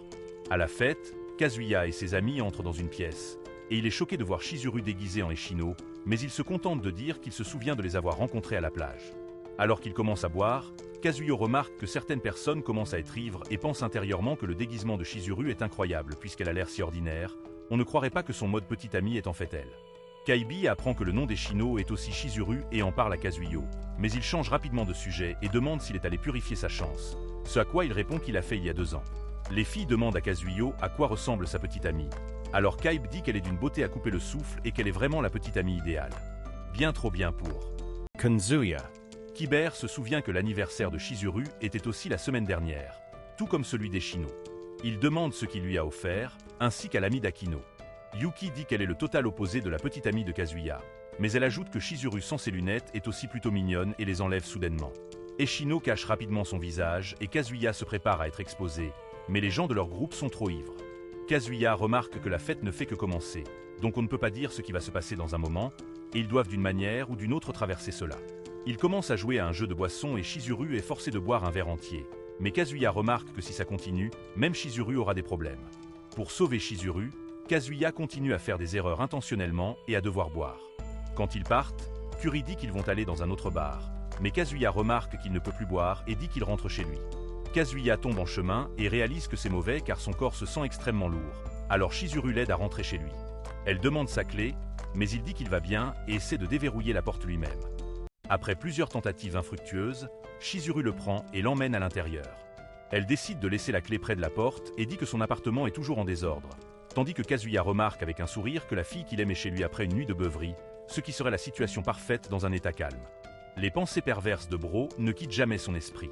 À la fête, Kazuya et ses amis entrent dans une pièce, et il est choqué de voir Chizuru déguisé en Eshino, mais il se contente de dire qu'il se souvient de les avoir rencontrés à la plage. Alors qu'il commence à boire, Kazuyo remarque que certaines personnes commencent à être ivres et pense intérieurement que le déguisement de Chizuru est incroyable puisqu'elle a l'air si ordinaire, on ne croirait pas que son mode petite amie est en fait elle. Kaibi apprend que le nom d'Eshino est aussi Chizuru et en parle à Kazuyo, mais il change rapidement de sujet et demande s'il est allé purifier sa chance, ce à quoi il répond qu'il a fait il y a 2 ans. Les filles demandent à Kazuyo à quoi ressemble sa petite amie. Alors Kaib dit qu'elle est d'une beauté à couper le souffle et qu'elle est vraiment la petite amie idéale. Bien trop bien pour Kazuya. Kiber se souvient que l'anniversaire de Chizuru était aussi la semaine dernière, tout comme celui d'Eshino. Il demande ce qu'il lui a offert, ainsi qu'à l'ami d'Akino. Yuki dit qu'elle est le total opposé de la petite amie de Kazuya, mais elle ajoute que Chizuru sans ses lunettes est aussi plutôt mignonne et les enlève soudainement. Eshino cache rapidement son visage et Kazuya se prépare à être exposé, mais les gens de leur groupe sont trop ivres. Kazuya remarque que la fête ne fait que commencer, donc on ne peut pas dire ce qui va se passer dans un moment, et ils doivent d'une manière ou d'une autre traverser cela. Ils commencent à jouer à un jeu de boisson et Chizuru est forcé de boire un verre entier, mais Kazuya remarque que si ça continue, même Chizuru aura des problèmes. Pour sauver Chizuru, Kazuya continue à faire des erreurs intentionnellement et à devoir boire. Quand ils partent, Kuri dit qu'ils vont aller dans un autre bar, mais Kazuya remarque qu'il ne peut plus boire et dit qu'il rentre chez lui. Kazuya tombe en chemin et réalise que c'est mauvais car son corps se sent extrêmement lourd, alors Chizuru l'aide à rentrer chez lui. Elle demande sa clé, mais il dit qu'il va bien et essaie de déverrouiller la porte lui-même. Après plusieurs tentatives infructueuses, Chizuru le prend et l'emmène à l'intérieur. Elle décide de laisser la clé près de la porte et dit que son appartement est toujours en désordre, tandis que Kazuya remarque avec un sourire que la fille qu'il aime est chez lui après une nuit de beuverie, ce qui serait la situation parfaite dans un état calme. Les pensées perverses de Bro ne quittent jamais son esprit.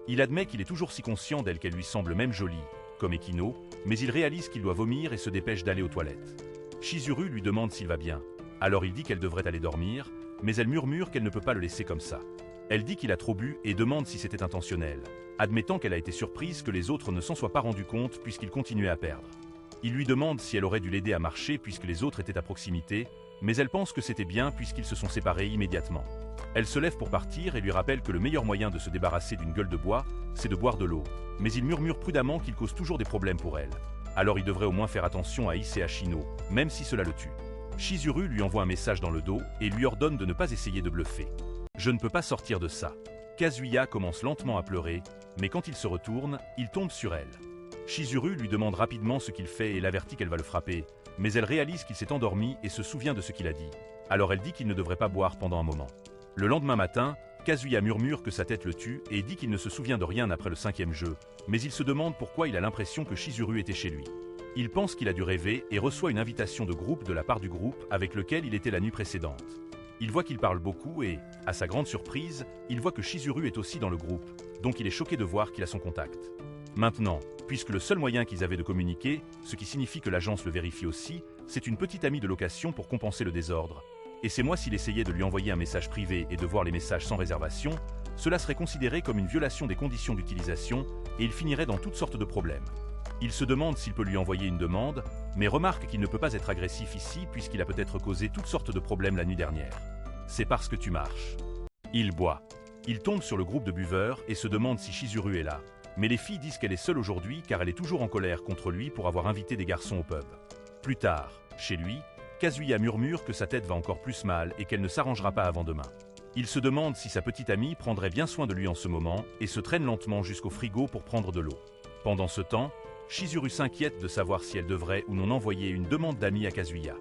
Il admet qu'il est toujours si conscient d'elle qu'elle lui semble même jolie, comme Ekino, mais il réalise qu'il doit vomir et se dépêche d'aller aux toilettes. Chizuru lui demande s'il va bien, alors il dit qu'elle devrait aller dormir, mais elle murmure qu'elle ne peut pas le laisser comme ça. Elle dit qu'il a trop bu et demande si c'était intentionnel, admettant qu'elle a été surprise que les autres ne s'en soient pas rendus compte puisqu'il continuait à perdre. Il lui demande si elle aurait dû l'aider à marcher puisque les autres étaient à proximité, mais elle pense que c'était bien puisqu'ils se sont séparés immédiatement. Elle se lève pour partir et lui rappelle que le meilleur moyen de se débarrasser d'une gueule de bois, c'est de boire de l'eau, mais il murmure prudemment qu'il cause toujours des problèmes pour elle. Alors il devrait au moins faire attention à Issei Ashino, même si cela le tue. Chizuru lui envoie un message dans le dos et lui ordonne de ne pas essayer de bluffer. Je ne peux pas sortir de ça. Kazuya commence lentement à pleurer, mais quand il se retourne, il tombe sur elle. Chizuru lui demande rapidement ce qu'il fait et l'avertit qu'elle va le frapper, mais elle réalise qu'il s'est endormi et se souvient de ce qu'il a dit. Alors elle dit qu'il ne devrait pas boire pendant un moment. Le lendemain matin, Kazuya murmure que sa tête le tue et dit qu'il ne se souvient de rien après le 5e jeu, mais il se demande pourquoi il a l'impression que Chizuru était chez lui. Il pense qu'il a dû rêver et reçoit une invitation de groupe de la part du groupe avec lequel il était la nuit précédente. Il voit qu'il parle beaucoup et, à sa grande surprise, il voit que Chizuru est aussi dans le groupe, donc il est choqué de voir qu'il a son contact. Maintenant, puisque le seul moyen qu'ils avaient de communiquer, ce qui signifie que l'agence le vérifie aussi, c'est une petite amie de location pour compenser le désordre. Et c'est moi s'il essayait de lui envoyer un message privé et de voir les messages sans réservation, cela serait considéré comme une violation des conditions d'utilisation et il finirait dans toutes sortes de problèmes. Il se demande s'il peut lui envoyer une demande, mais remarque qu'il ne peut pas être agressif ici puisqu'il a peut-être causé toutes sortes de problèmes la nuit dernière. C'est parce que tu marches. Il boit. Il tombe sur le groupe de buveurs et se demande si Chizuru est là. Mais les filles disent qu'elle est seule aujourd'hui car elle est toujours en colère contre lui pour avoir invité des garçons au pub. Plus tard, chez lui, Kazuya murmure que sa tête va encore plus mal et qu'elle ne s'arrangera pas avant demain. Il se demande si sa petite amie prendrait bien soin de lui en ce moment et se traîne lentement jusqu'au frigo pour prendre de l'eau. Pendant ce temps, Chizuru s'inquiète de savoir si elle devrait ou non envoyer une demande d'amis à Kazuya.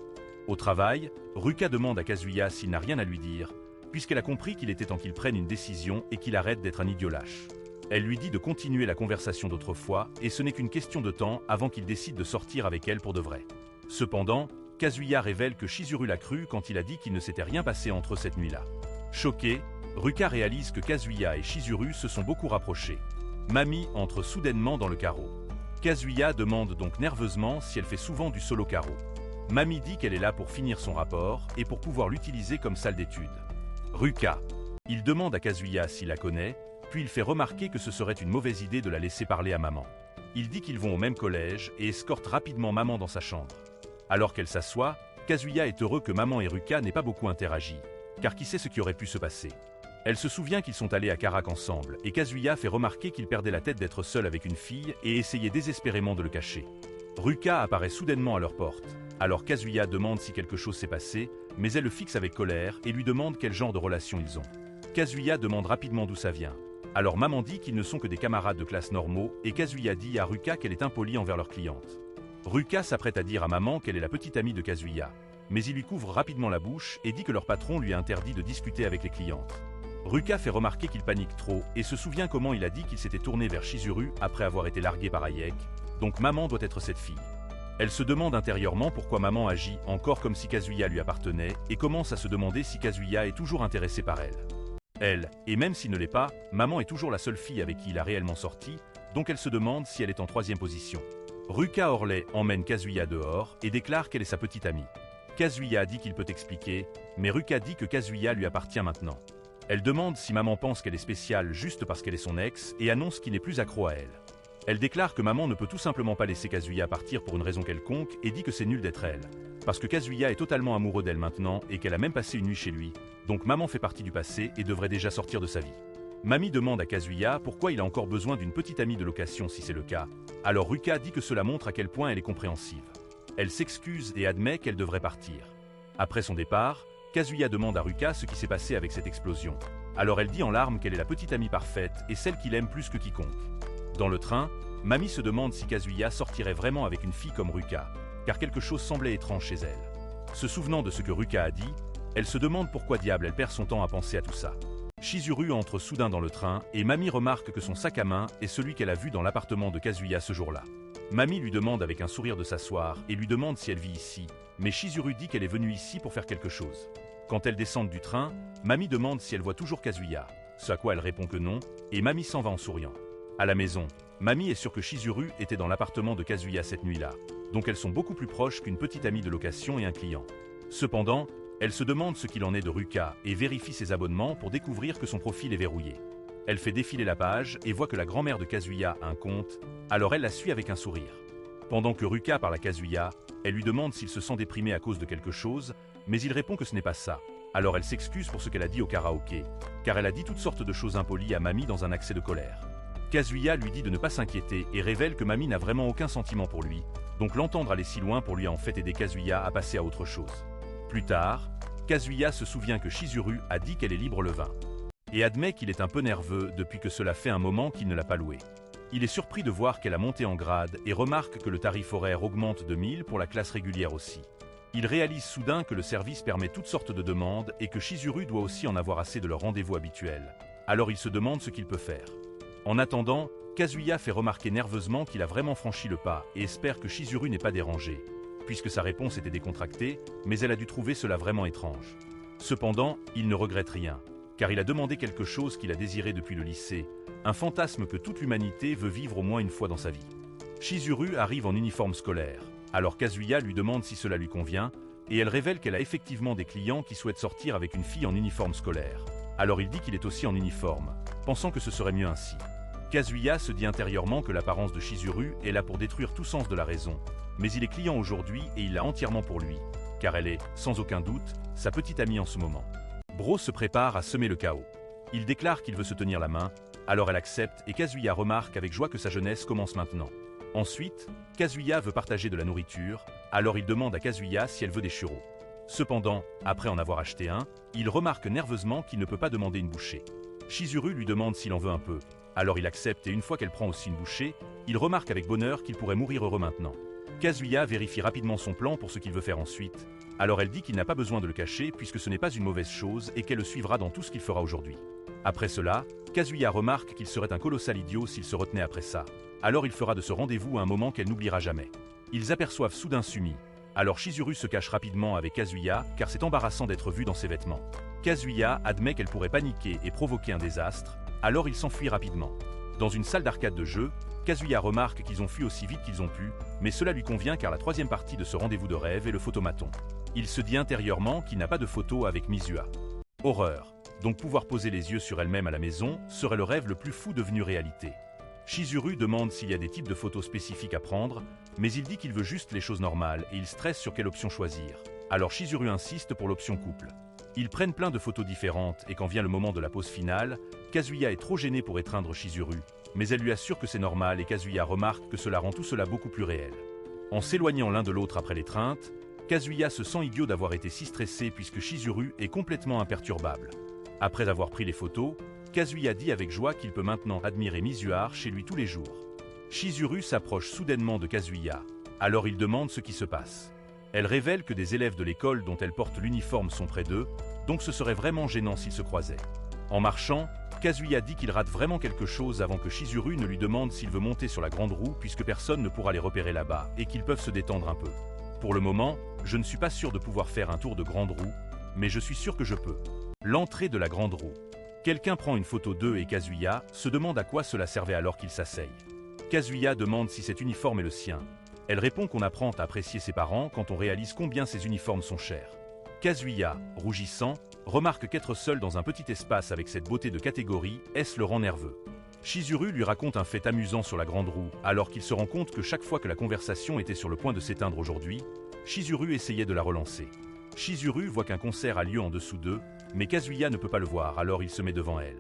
Au travail, Ruka demande à Kazuya s'il n'a rien à lui dire, puisqu'elle a compris qu'il était temps qu'il prenne une décision et qu'il arrête d'être un idiot lâche. Elle lui dit de continuer la conversation d'autrefois et ce n'est qu'une question de temps avant qu'il décide de sortir avec elle pour de vrai. Cependant, Kazuya révèle que Chizuru l'a cru quand il a dit qu'il ne s'était rien passé entre eux cette nuit-là. Choqué, Ruka réalise que Kazuya et Chizuru se sont beaucoup rapprochés. Mami entre soudainement dans le carreau. Kazuya demande donc nerveusement si elle fait souvent du solo carreau. Mami dit qu'elle est là pour finir son rapport et pour pouvoir l'utiliser comme salle d'étude. Ruka. Il demande à Kazuya s'il la connaît, puis il fait remarquer que ce serait une mauvaise idée de la laisser parler à maman. Il dit qu'ils vont au même collège et escorte rapidement maman dans sa chambre. Alors qu'elle s'assoit, Kazuya est heureux que maman et Ruka n'aient pas beaucoup interagi, car qui sait ce qui aurait pu se passer. Elle se souvient qu'ils sont allés à Karak ensemble, et Kazuya fait remarquer qu'il perdait la tête d'être seul avec une fille et essayait désespérément de le cacher. Ruka apparaît soudainement à leur porte. Alors Kazuya demande si quelque chose s'est passé, mais elle le fixe avec colère et lui demande quel genre de relation ils ont. Kazuya demande rapidement d'où ça vient. Alors maman dit qu'ils ne sont que des camarades de classe normaux et Kazuya dit à Ruka qu'elle est impolie envers leur cliente. Ruka s'apprête à dire à maman qu'elle est la petite amie de Kazuya, mais il lui couvre rapidement la bouche et dit que leur patron lui a interdit de discuter avec les clientes. Ruka fait remarquer qu'il panique trop et se souvient comment il a dit qu'il s'était tourné vers Chizuru après avoir été largué par Hayek, donc maman doit être cette fille. Elle se demande intérieurement pourquoi maman agit encore comme si Kazuya lui appartenait et commence à se demander si Kazuya est toujours intéressé par elle. Elle, et même s'il ne l'est pas, maman est toujours la seule fille avec qui il a réellement sorti, donc elle se demande si elle est en troisième position. Ruka Orley emmène Kazuya dehors et déclare qu'elle est sa petite amie. Kazuya dit qu'il peut expliquer, mais Ruka dit que Kazuya lui appartient maintenant. Elle demande si maman pense qu'elle est spéciale juste parce qu'elle est son ex et annonce qu'il n'est plus accro à elle. Elle déclare que maman ne peut tout simplement pas laisser Kazuya partir pour une raison quelconque et dit que c'est nul d'être elle. Parce que Kazuya est totalement amoureux d'elle maintenant et qu'elle a même passé une nuit chez lui, donc maman fait partie du passé et devrait déjà sortir de sa vie. Mamie demande à Kazuya pourquoi il a encore besoin d'une petite amie de location si c'est le cas, alors Ruka dit que cela montre à quel point elle est compréhensive. Elle s'excuse et admet qu'elle devrait partir. Après son départ, Kazuya demande à Ruka ce qui s'est passé avec cette explosion. Alors elle dit en larmes qu'elle est la petite amie parfaite et celle qu'il aime plus que quiconque. Dans le train, Mamie se demande si Kazuya sortirait vraiment avec une fille comme Ruka, car quelque chose semblait étrange chez elle. Se souvenant de ce que Ruka a dit, elle se demande pourquoi diable elle perd son temps à penser à tout ça. Chizuru entre soudain dans le train et Mamie remarque que son sac à main est celui qu'elle a vu dans l'appartement de Kazuya ce jour-là. Mamie lui demande avec un sourire de s'asseoir et lui demande si elle vit ici, mais Chizuru dit qu'elle est venue ici pour faire quelque chose. Quand elles descendent du train, Mamie demande si elle voit toujours Kazuya, ce à quoi elle répond que non, et Mamie s'en va en souriant. À la maison, Mamie est sûre que Chizuru était dans l'appartement de Kazuya cette nuit-là, donc elles sont beaucoup plus proches qu'une petite amie de location et un client. Cependant, elle se demande ce qu'il en est de Ruka et vérifie ses abonnements pour découvrir que son profil est verrouillé. Elle fait défiler la page et voit que la grand-mère de Kazuya a un compte, alors elle la suit avec un sourire. Pendant que Ruka parle à Kazuya, elle lui demande s'il se sent déprimé à cause de quelque chose, mais il répond que ce n'est pas ça. Alors elle s'excuse pour ce qu'elle a dit au karaoké, car elle a dit toutes sortes de choses impolies à Mamie dans un accès de colère. Kazuya lui dit de ne pas s'inquiéter et révèle que Mamie n'a vraiment aucun sentiment pour lui, donc l'entendre aller si loin pour lui a en fait aidé Kazuya à passer à autre chose. Plus tard, Kazuya se souvient que Chizuru a dit qu'elle est libre le 20, et admet qu'il est un peu nerveux depuis que cela fait un moment qu'il ne l'a pas loué. Il est surpris de voir qu'elle a monté en grade et remarque que le tarif horaire augmente de 1000 pour la classe régulière aussi. Il réalise soudain que le service permet toutes sortes de demandes et que Chizuru doit aussi en avoir assez de leur rendez-vous habituel. Alors il se demande ce qu'il peut faire. En attendant, Kazuya fait remarquer nerveusement qu'il a vraiment franchi le pas et espère que Chizuru n'est pas dérangé, puisque sa réponse était décontractée, mais elle a dû trouver cela vraiment étrange. Cependant, il ne regrette rien, car il a demandé quelque chose qu'il a désiré depuis le lycée, un fantasme que toute l'humanité veut vivre au moins une fois dans sa vie. Chizuru arrive en uniforme scolaire, alors Kazuya lui demande si cela lui convient, et elle révèle qu'elle a effectivement des clients qui souhaitent sortir avec une fille en uniforme scolaire. Alors il dit qu'il est aussi en uniforme, pensant que ce serait mieux ainsi. Kazuya se dit intérieurement que l'apparence de Chizuru est là pour détruire tout sens de la raison, mais il est client aujourd'hui et il l'a entièrement pour lui, car elle est, sans aucun doute, sa petite amie en ce moment. Bro se prépare à semer le chaos. Il déclare qu'il veut se tenir la main, alors elle accepte et Kazuya remarque avec joie que sa jeunesse commence maintenant. Ensuite, Kazuya veut partager de la nourriture, alors il demande à Kazuya si elle veut des churros. Cependant, après en avoir acheté un, il remarque nerveusement qu'il ne peut pas demander une bouchée. Chizuru lui demande s'il en veut un peu, alors il accepte et une fois qu'elle prend aussi une bouchée, il remarque avec bonheur qu'il pourrait mourir heureux maintenant. Kazuya vérifie rapidement son plan pour ce qu'il veut faire ensuite, alors elle dit qu'il n'a pas besoin de le cacher puisque ce n'est pas une mauvaise chose et qu'elle le suivra dans tout ce qu'il fera aujourd'hui. Après cela, Kazuya remarque qu'il serait un colossal idiot s'il se retenait après ça, alors il fera de ce rendez-vous un moment qu'elle n'oubliera jamais. Ils aperçoivent soudain Sumi, alors Chizuru se cache rapidement avec Kazuya car c'est embarrassant d'être vu dans ses vêtements. Kazuya admet qu'elle pourrait paniquer et provoquer un désastre, alors il s'enfuit rapidement. Dans une salle d'arcade de jeu, Kazuya remarque qu'ils ont fui aussi vite qu'ils ont pu, mais cela lui convient car la troisième partie de ce rendez-vous de rêve est le photomaton. Il se dit intérieurement qu'il n'a pas de photo avec Mizua. Horreur. Donc pouvoir poser les yeux sur elle-même à la maison serait le rêve le plus fou devenu réalité. Chizuru demande s'il y a des types de photos spécifiques à prendre, mais il dit qu'il veut juste les choses normales et il stresse sur quelle option choisir. Alors Chizuru insiste pour l'option couple. Ils prennent plein de photos différentes et quand vient le moment de la pose finale, Kazuya est trop gêné pour étreindre Chizuru, mais elle lui assure que c'est normal et Kazuya remarque que cela rend tout cela beaucoup plus réel. En s'éloignant l'un de l'autre après l'étreinte, Kazuya se sent idiot d'avoir été si stressé puisque Chizuru est complètement imperturbable. Après avoir pris les photos, Kazuya dit avec joie qu'il peut maintenant admirer Mizuhar chez lui tous les jours. Chizuru s'approche soudainement de Kazuya, alors il demande ce qui se passe. Elle révèle que des élèves de l'école dont elle porte l'uniforme sont près d'eux, donc ce serait vraiment gênant s'ils se croisaient. En marchant, Kazuya dit qu'il rate vraiment quelque chose avant que Chizuru ne lui demande s'il veut monter sur la grande roue puisque personne ne pourra les repérer là-bas et qu'ils peuvent se détendre un peu. Pour le moment, je ne suis pas sûr de pouvoir faire un tour de grande roue, mais je suis sûr que je peux. L'entrée de la grande roue. Quelqu'un prend une photo d'eux et Kazuya se demande à quoi cela servait alors qu'ils s'asseyent. Kazuya demande si cet uniforme est le sien. Elle répond qu'on apprend à apprécier ses parents quand on réalise combien ces uniformes sont chers. Kazuya, rougissant, remarque qu'être seul dans un petit espace avec cette beauté de catégorie, le rend nerveux. Chizuru lui raconte un fait amusant sur la grande roue, alors qu'il se rend compte que chaque fois que la conversation était sur le point de s'éteindre aujourd'hui, Chizuru essayait de la relancer. Chizuru voit qu'un concert a lieu en dessous d'eux, mais Kazuya ne peut pas le voir, alors il se met devant elle.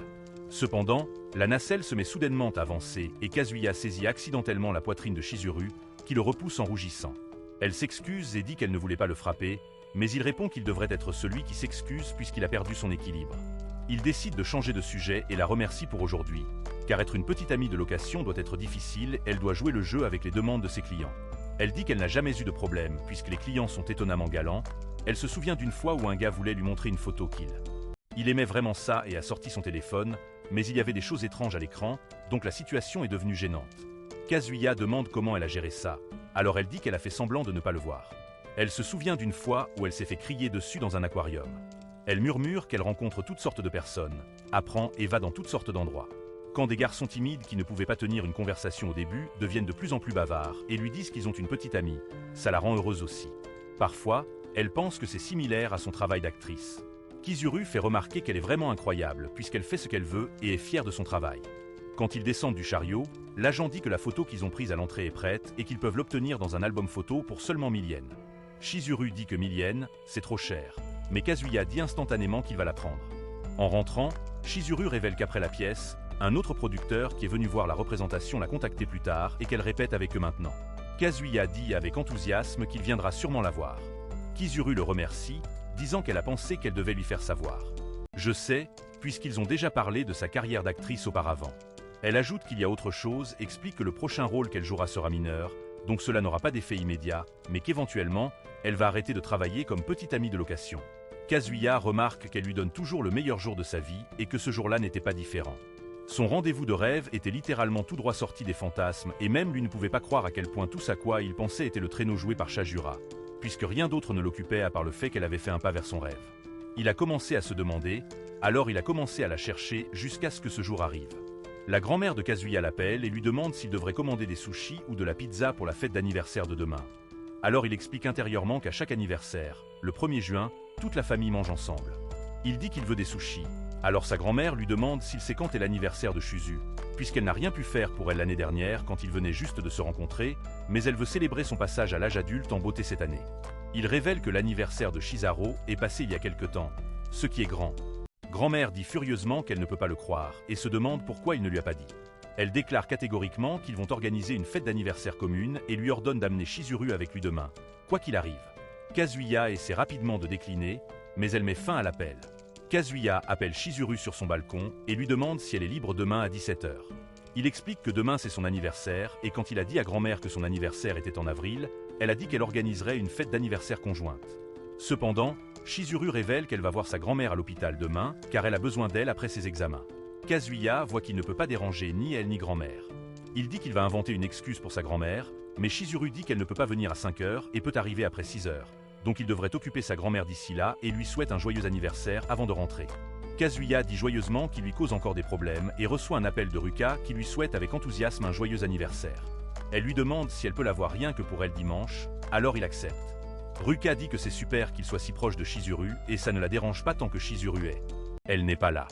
Cependant, la nacelle se met soudainement à avancer et Kazuya saisit accidentellement la poitrine de Chizuru, qui le repousse en rougissant. Elle s'excuse et dit qu'elle ne voulait pas le frapper, mais il répond qu'il devrait être celui qui s'excuse puisqu'il a perdu son équilibre. Il décide de changer de sujet et la remercie pour aujourd'hui, car être une petite amie de location doit être difficile, elle doit jouer le jeu avec les demandes de ses clients. Elle dit qu'elle n'a jamais eu de problème puisque les clients sont étonnamment galants. Elle se souvient d'une fois où un gars voulait lui montrer une photo qu'il aimait vraiment ça et a sorti son téléphone, mais il y avait des choses étranges à l'écran, donc la situation est devenue gênante. Kazuya demande comment elle a géré ça, alors elle dit qu'elle a fait semblant de ne pas le voir. Elle se souvient d'une fois où elle s'est fait crier dessus dans un aquarium. Elle murmure qu'elle rencontre toutes sortes de personnes, apprend et va dans toutes sortes d'endroits. Quand des garçons timides qui ne pouvaient pas tenir une conversation au début deviennent de plus en plus bavards et lui disent qu'ils ont une petite amie, ça la rend heureuse aussi. Parfois, elle pense que c'est similaire à son travail d'actrice. Chizuru fait remarquer qu'elle est vraiment incroyable puisqu'elle fait ce qu'elle veut et est fière de son travail. Quand ils descendent du chariot, l'agent dit que la photo qu'ils ont prise à l'entrée est prête et qu'ils peuvent l'obtenir dans un album photo pour seulement 1000 yens. Chizuru dit que 1000 yens, c'est trop cher, mais Kazuya dit instantanément qu'il va la prendre. En rentrant, Chizuru révèle qu'après la pièce, un autre producteur qui est venu voir la représentation l'a contacté plus tard et qu'elle répète avec eux maintenant. Kazuya dit avec enthousiasme qu'il viendra sûrement la voir. Chizuru le remercie, disant qu'elle a pensé qu'elle devait lui faire savoir. Je sais, puisqu'ils ont déjà parlé de sa carrière d'actrice auparavant. Elle ajoute qu'il y a autre chose, explique que le prochain rôle qu'elle jouera sera mineur, donc cela n'aura pas d'effet immédiat, mais qu'éventuellement, elle va arrêter de travailler comme petite amie de location. Kazuya remarque qu'elle lui donne toujours le meilleur jour de sa vie et que ce jour-là n'était pas différent. Son rendez-vous de rêve était littéralement tout droit sorti des fantasmes et même lui ne pouvait pas croire à quel point tout ça quoi il pensait était le traîneau joué par Shajura, puisque rien d'autre ne l'occupait à part le fait qu'elle avait fait un pas vers son rêve. Il a commencé à se demander, alors il a commencé à la chercher jusqu'à ce que ce jour arrive. La grand-mère de Kazuya l'appelle et lui demande s'il devrait commander des sushis ou de la pizza pour la fête d'anniversaire de demain. Alors il explique intérieurement qu'à chaque anniversaire, le 1er juin, toute la famille mange ensemble. Il dit qu'il veut des sushis. Alors sa grand-mère lui demande s'il sait quand est l'anniversaire de Shuzu, puisqu'elle n'a rien pu faire pour elle l'année dernière quand ils venaient juste de se rencontrer, mais elle veut célébrer son passage à l'âge adulte en beauté cette année. Il révèle que l'anniversaire de Shizaro est passé il y a quelque temps, ce qui est grand. Grand-mère dit furieusement qu'elle ne peut pas le croire et se demande pourquoi il ne lui a pas dit. Elle déclare catégoriquement qu'ils vont organiser une fête d'anniversaire commune et lui ordonne d'amener Chizuru avec lui demain, quoi qu'il arrive. Kazuya essaie rapidement de décliner, mais elle met fin à l'appel. Kazuya appelle Chizuru sur son balcon et lui demande si elle est libre demain à 17 h. Il explique que demain c'est son anniversaire et quand il a dit à grand-mère que son anniversaire était en avril, elle a dit qu'elle organiserait une fête d'anniversaire conjointe. Cependant, Chizuru révèle qu'elle va voir sa grand-mère à l'hôpital demain car elle a besoin d'elle après ses examens. Kazuya voit qu'il ne peut pas déranger ni elle ni grand-mère. Il dit qu'il va inventer une excuse pour sa grand-mère, mais Chizuru dit qu'elle ne peut pas venir à 5 h et peut arriver après 6 h. Donc il devrait occuper sa grand-mère d'ici là et lui souhaite un joyeux anniversaire avant de rentrer. Kazuya dit joyeusement qu'il lui cause encore des problèmes et reçoit un appel de Ruka qui lui souhaite avec enthousiasme un joyeux anniversaire. Elle lui demande si elle peut la voir rien que pour elle dimanche, alors il accepte. Ruka dit que c'est super qu'il soit si proche de Chizuru et ça ne la dérange pas tant que Chizuru est. Elle n'est pas là.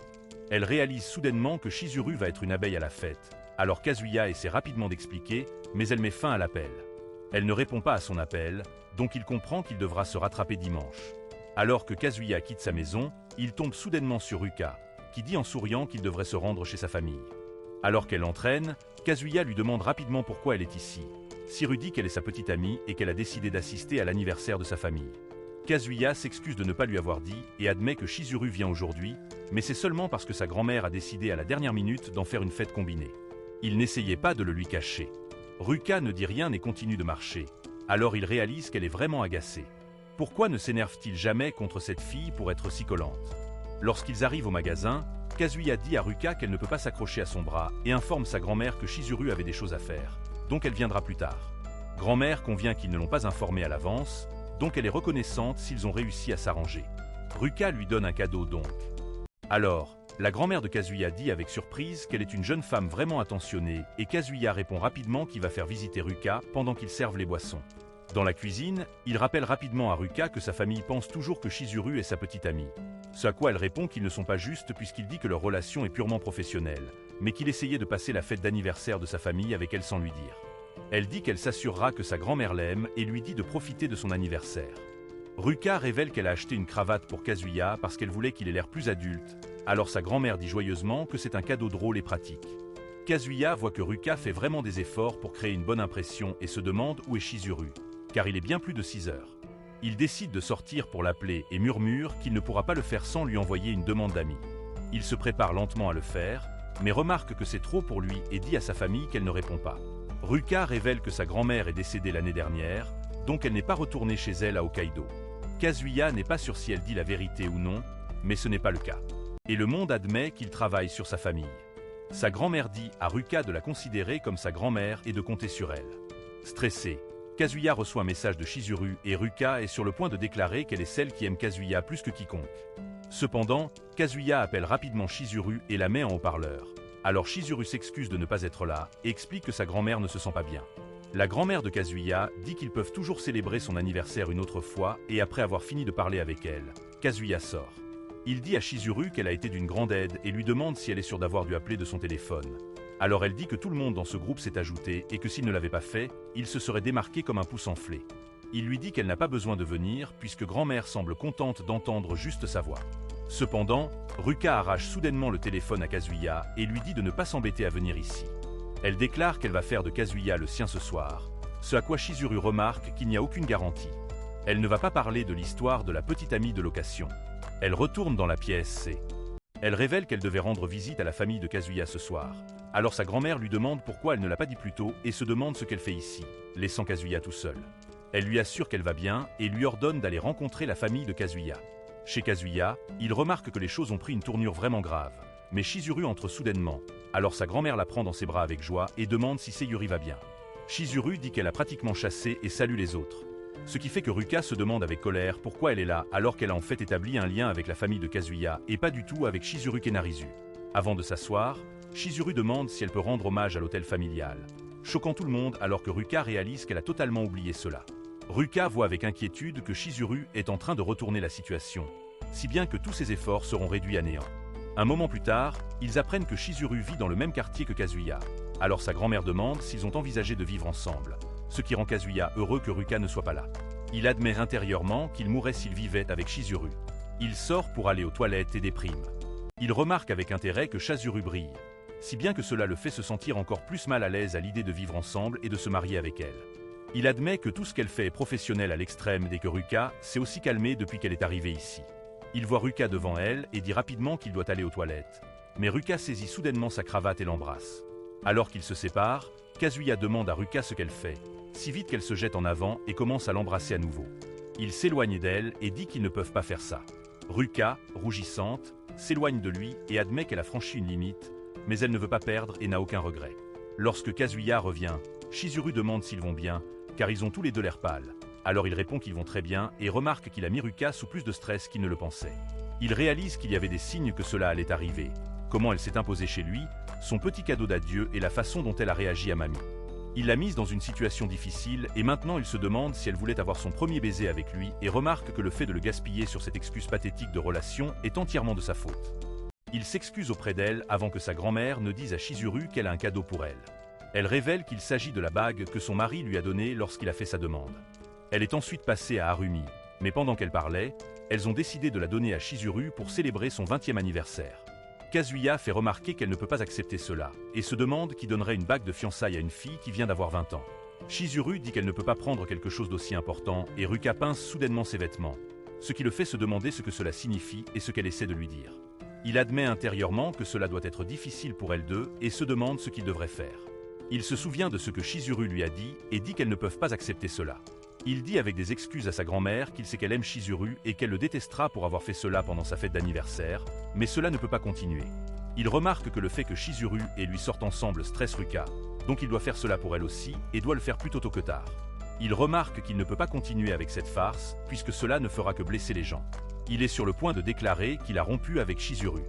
Elle réalise soudainement que Chizuru va être une abeille à la fête. Alors Kazuya essaie rapidement d'expliquer, mais elle met fin à l'appel. Elle ne répond pas à son appel, donc il comprend qu'il devra se rattraper dimanche. Alors que Kazuya quitte sa maison, il tombe soudainement sur Ruka, qui dit en souriant qu'il devrait se rendre chez sa famille. Alors qu'elle l'entraîne, Kazuya lui demande rapidement pourquoi elle est ici. Siru dit qu'elle est sa petite amie et qu'elle a décidé d'assister à l'anniversaire de sa famille. Kazuya s'excuse de ne pas lui avoir dit et admet que Chizuru vient aujourd'hui, mais c'est seulement parce que sa grand-mère a décidé à la dernière minute d'en faire une fête combinée. Il n'essayait pas de le lui cacher. Ruka ne dit rien et continue de marcher. Alors il réalise qu'elle est vraiment agacée. Pourquoi ne s'énerve-t-il jamais contre cette fille pour être si collante? Lorsqu'ils arrivent au magasin, Kazuya dit à Ruka qu'elle ne peut pas s'accrocher à son bras et informe sa grand-mère que Chizuru avait des choses à faire, donc elle viendra plus tard. Grand-mère convient qu'ils ne l'ont pas informée à l'avance, donc elle est reconnaissante s'ils ont réussi à s'arranger. Ruka lui donne un cadeau donc. Alors, la grand-mère de Kazuya dit avec surprise qu'elle est une jeune femme vraiment attentionnée et Kazuya répond rapidement qu'il va faire visiter Ruka pendant qu'ils servent les boissons. Dans la cuisine, il rappelle rapidement à Ruka que sa famille pense toujours que Chizuru est sa petite amie. Ce à quoi elle répond qu'ils ne sont pas justes puisqu'il dit que leur relation est purement professionnelle, mais qu'il essayait de passer la fête d'anniversaire de sa famille avec elle sans lui dire. Elle dit qu'elle s'assurera que sa grand-mère l'aime et lui dit de profiter de son anniversaire. Ruka révèle qu'elle a acheté une cravate pour Kazuya parce qu'elle voulait qu'il ait l'air plus adulte, alors sa grand-mère dit joyeusement que c'est un cadeau drôle et pratique. Kazuya voit que Ruka fait vraiment des efforts pour créer une bonne impression et se demande où est Chizuru, car il est bien plus de 6 heures. Il décide de sortir pour l'appeler et murmure qu'il ne pourra pas le faire sans lui envoyer une demande d'amis. Il se prépare lentement à le faire, mais remarque que c'est trop pour lui et dit à sa famille qu'elle ne répond pas. Ruka révèle que sa grand-mère est décédée l'année dernière, donc elle n'est pas retournée chez elle à Hokkaido. Kazuya n'est pas sûr si elle dit la vérité ou non, mais ce n'est pas le cas. Et le monde admet qu'il travaille sur sa famille. Sa grand-mère dit à Ruka de la considérer comme sa grand-mère et de compter sur elle. Stressé, Kazuya reçoit un message de Chizuru et Ruka est sur le point de déclarer qu'elle est celle qui aime Kazuya plus que quiconque. Cependant, Kazuya appelle rapidement Chizuru et la met en haut-parleur. Alors Chizuru s'excuse de ne pas être là et explique que sa grand-mère ne se sent pas bien. La grand-mère de Kazuya dit qu'ils peuvent toujours célébrer son anniversaire une autre fois et après avoir fini de parler avec elle, Kazuya sort. Il dit à Chizuru qu'elle a été d'une grande aide et lui demande si elle est sûre d'avoir dû appeler de son téléphone. Alors elle dit que tout le monde dans ce groupe s'est ajouté et que s'il ne l'avait pas fait, il se serait démarqué comme un pouce enflé. Il lui dit qu'elle n'a pas besoin de venir puisque grand-mère semble contente d'entendre juste sa voix. Cependant, Ruka arrache soudainement le téléphone à Kazuya et lui dit de ne pas s'embêter à venir ici. Elle déclare qu'elle va faire de Kazuya le sien ce soir, ce à quoi Chizuru remarque qu'il n'y a aucune garantie. Elle ne va pas parler de l'histoire de la petite amie de location. Elle retourne dans la pièce C. Elle révèle qu'elle devait rendre visite à la famille de Kazuya ce soir. Alors sa grand-mère lui demande pourquoi elle ne l'a pas dit plus tôt et se demande ce qu'elle fait ici, laissant Kazuya tout seul. Elle lui assure qu'elle va bien et lui ordonne d'aller rencontrer la famille de Kazuya. Chez Kazuya, il remarque que les choses ont pris une tournure vraiment grave. Mais Chizuru entre soudainement, alors sa grand-mère la prend dans ses bras avec joie et demande si Sayuri va bien. Chizuru dit qu'elle a pratiquement chassé et salue les autres. Ce qui fait que Ruka se demande avec colère pourquoi elle est là alors qu'elle a en fait établi un lien avec la famille de Kazuya et pas du tout avec Chizuru Kenarizu. Avant de s'asseoir, Chizuru demande si elle peut rendre hommage à l'hôtel familial, choquant tout le monde alors que Ruka réalise qu'elle a totalement oublié cela. Ruka voit avec inquiétude que Chizuru est en train de retourner la situation, si bien que tous ses efforts seront réduits à néant. Un moment plus tard, ils apprennent que Chizuru vit dans le même quartier que Kazuya. Alors sa grand-mère demande s'ils ont envisagé de vivre ensemble, ce qui rend Kazuya heureux que Ruka ne soit pas là. Il admet intérieurement qu'il mourrait s'il vivait avec Chizuru. Il sort pour aller aux toilettes et déprime. Il remarque avec intérêt que Chizuru brille, si bien que cela le fait se sentir encore plus mal à l'aise à l'idée de vivre ensemble et de se marier avec elle. Il admet que tout ce qu'elle fait est professionnel à l'extrême dès que Ruka s'est aussi calmée depuis qu'elle est arrivée ici. Il voit Ruka devant elle et dit rapidement qu'il doit aller aux toilettes. Mais Ruka saisit soudainement sa cravate et l'embrasse. Alors qu'ils se séparent, Kazuya demande à Ruka ce qu'elle fait, si vite qu'elle se jette en avant et commence à l'embrasser à nouveau. Il s'éloigne d'elle et dit qu'ils ne peuvent pas faire ça. Ruka, rougissante, s'éloigne de lui et admet qu'elle a franchi une limite, mais elle ne veut pas perdre et n'a aucun regret. Lorsque Kazuya revient, Chizuru demande s'ils vont bien, car ils ont tous les deux l'air pâles. Alors il répond qu'ils vont très bien et remarque qu'il a mis Ruka sous plus de stress qu'il ne le pensait. Il réalise qu'il y avait des signes que cela allait arriver, comment elle s'est imposée chez lui, son petit cadeau d'adieu et la façon dont elle a réagi à Mamie. Il l'a mise dans une situation difficile et maintenant il se demande si elle voulait avoir son premier baiser avec lui et remarque que le fait de le gaspiller sur cette excuse pathétique de relation est entièrement de sa faute. Il s'excuse auprès d'elle avant que sa grand-mère ne dise à Chizuru qu'elle a un cadeau pour elle. Elle révèle qu'il s'agit de la bague que son mari lui a donnée lorsqu'il a fait sa demande. Elle est ensuite passée à Harumi, mais pendant qu'elle parlait, elles ont décidé de la donner à Chizuru pour célébrer son 20e anniversaire. Kazuya fait remarquer qu'elle ne peut pas accepter cela, et se demande qui donnerait une bague de fiançailles à une fille qui vient d'avoir 20 ans. Chizuru dit qu'elle ne peut pas prendre quelque chose d'aussi important, et Ruka pince soudainement ses vêtements, ce qui le fait se demander ce que cela signifie et ce qu'elle essaie de lui dire. Il admet intérieurement que cela doit être difficile pour elles deux, et se demande ce qu'il devrait faire. Il se souvient de ce que Chizuru lui a dit, et dit qu'elles ne peuvent pas accepter cela. Il dit avec des excuses à sa grand-mère qu'il sait qu'elle aime Chizuru et qu'elle le détestera pour avoir fait cela pendant sa fête d'anniversaire, mais cela ne peut pas continuer. Il remarque que le fait que Chizuru et lui sortent ensemble stresse Ruka, donc il doit faire cela pour elle aussi et doit le faire plus tôt que tard. Il remarque qu'il ne peut pas continuer avec cette farce puisque cela ne fera que blesser les gens. Il est sur le point de déclarer qu'il a rompu avec Chizuru.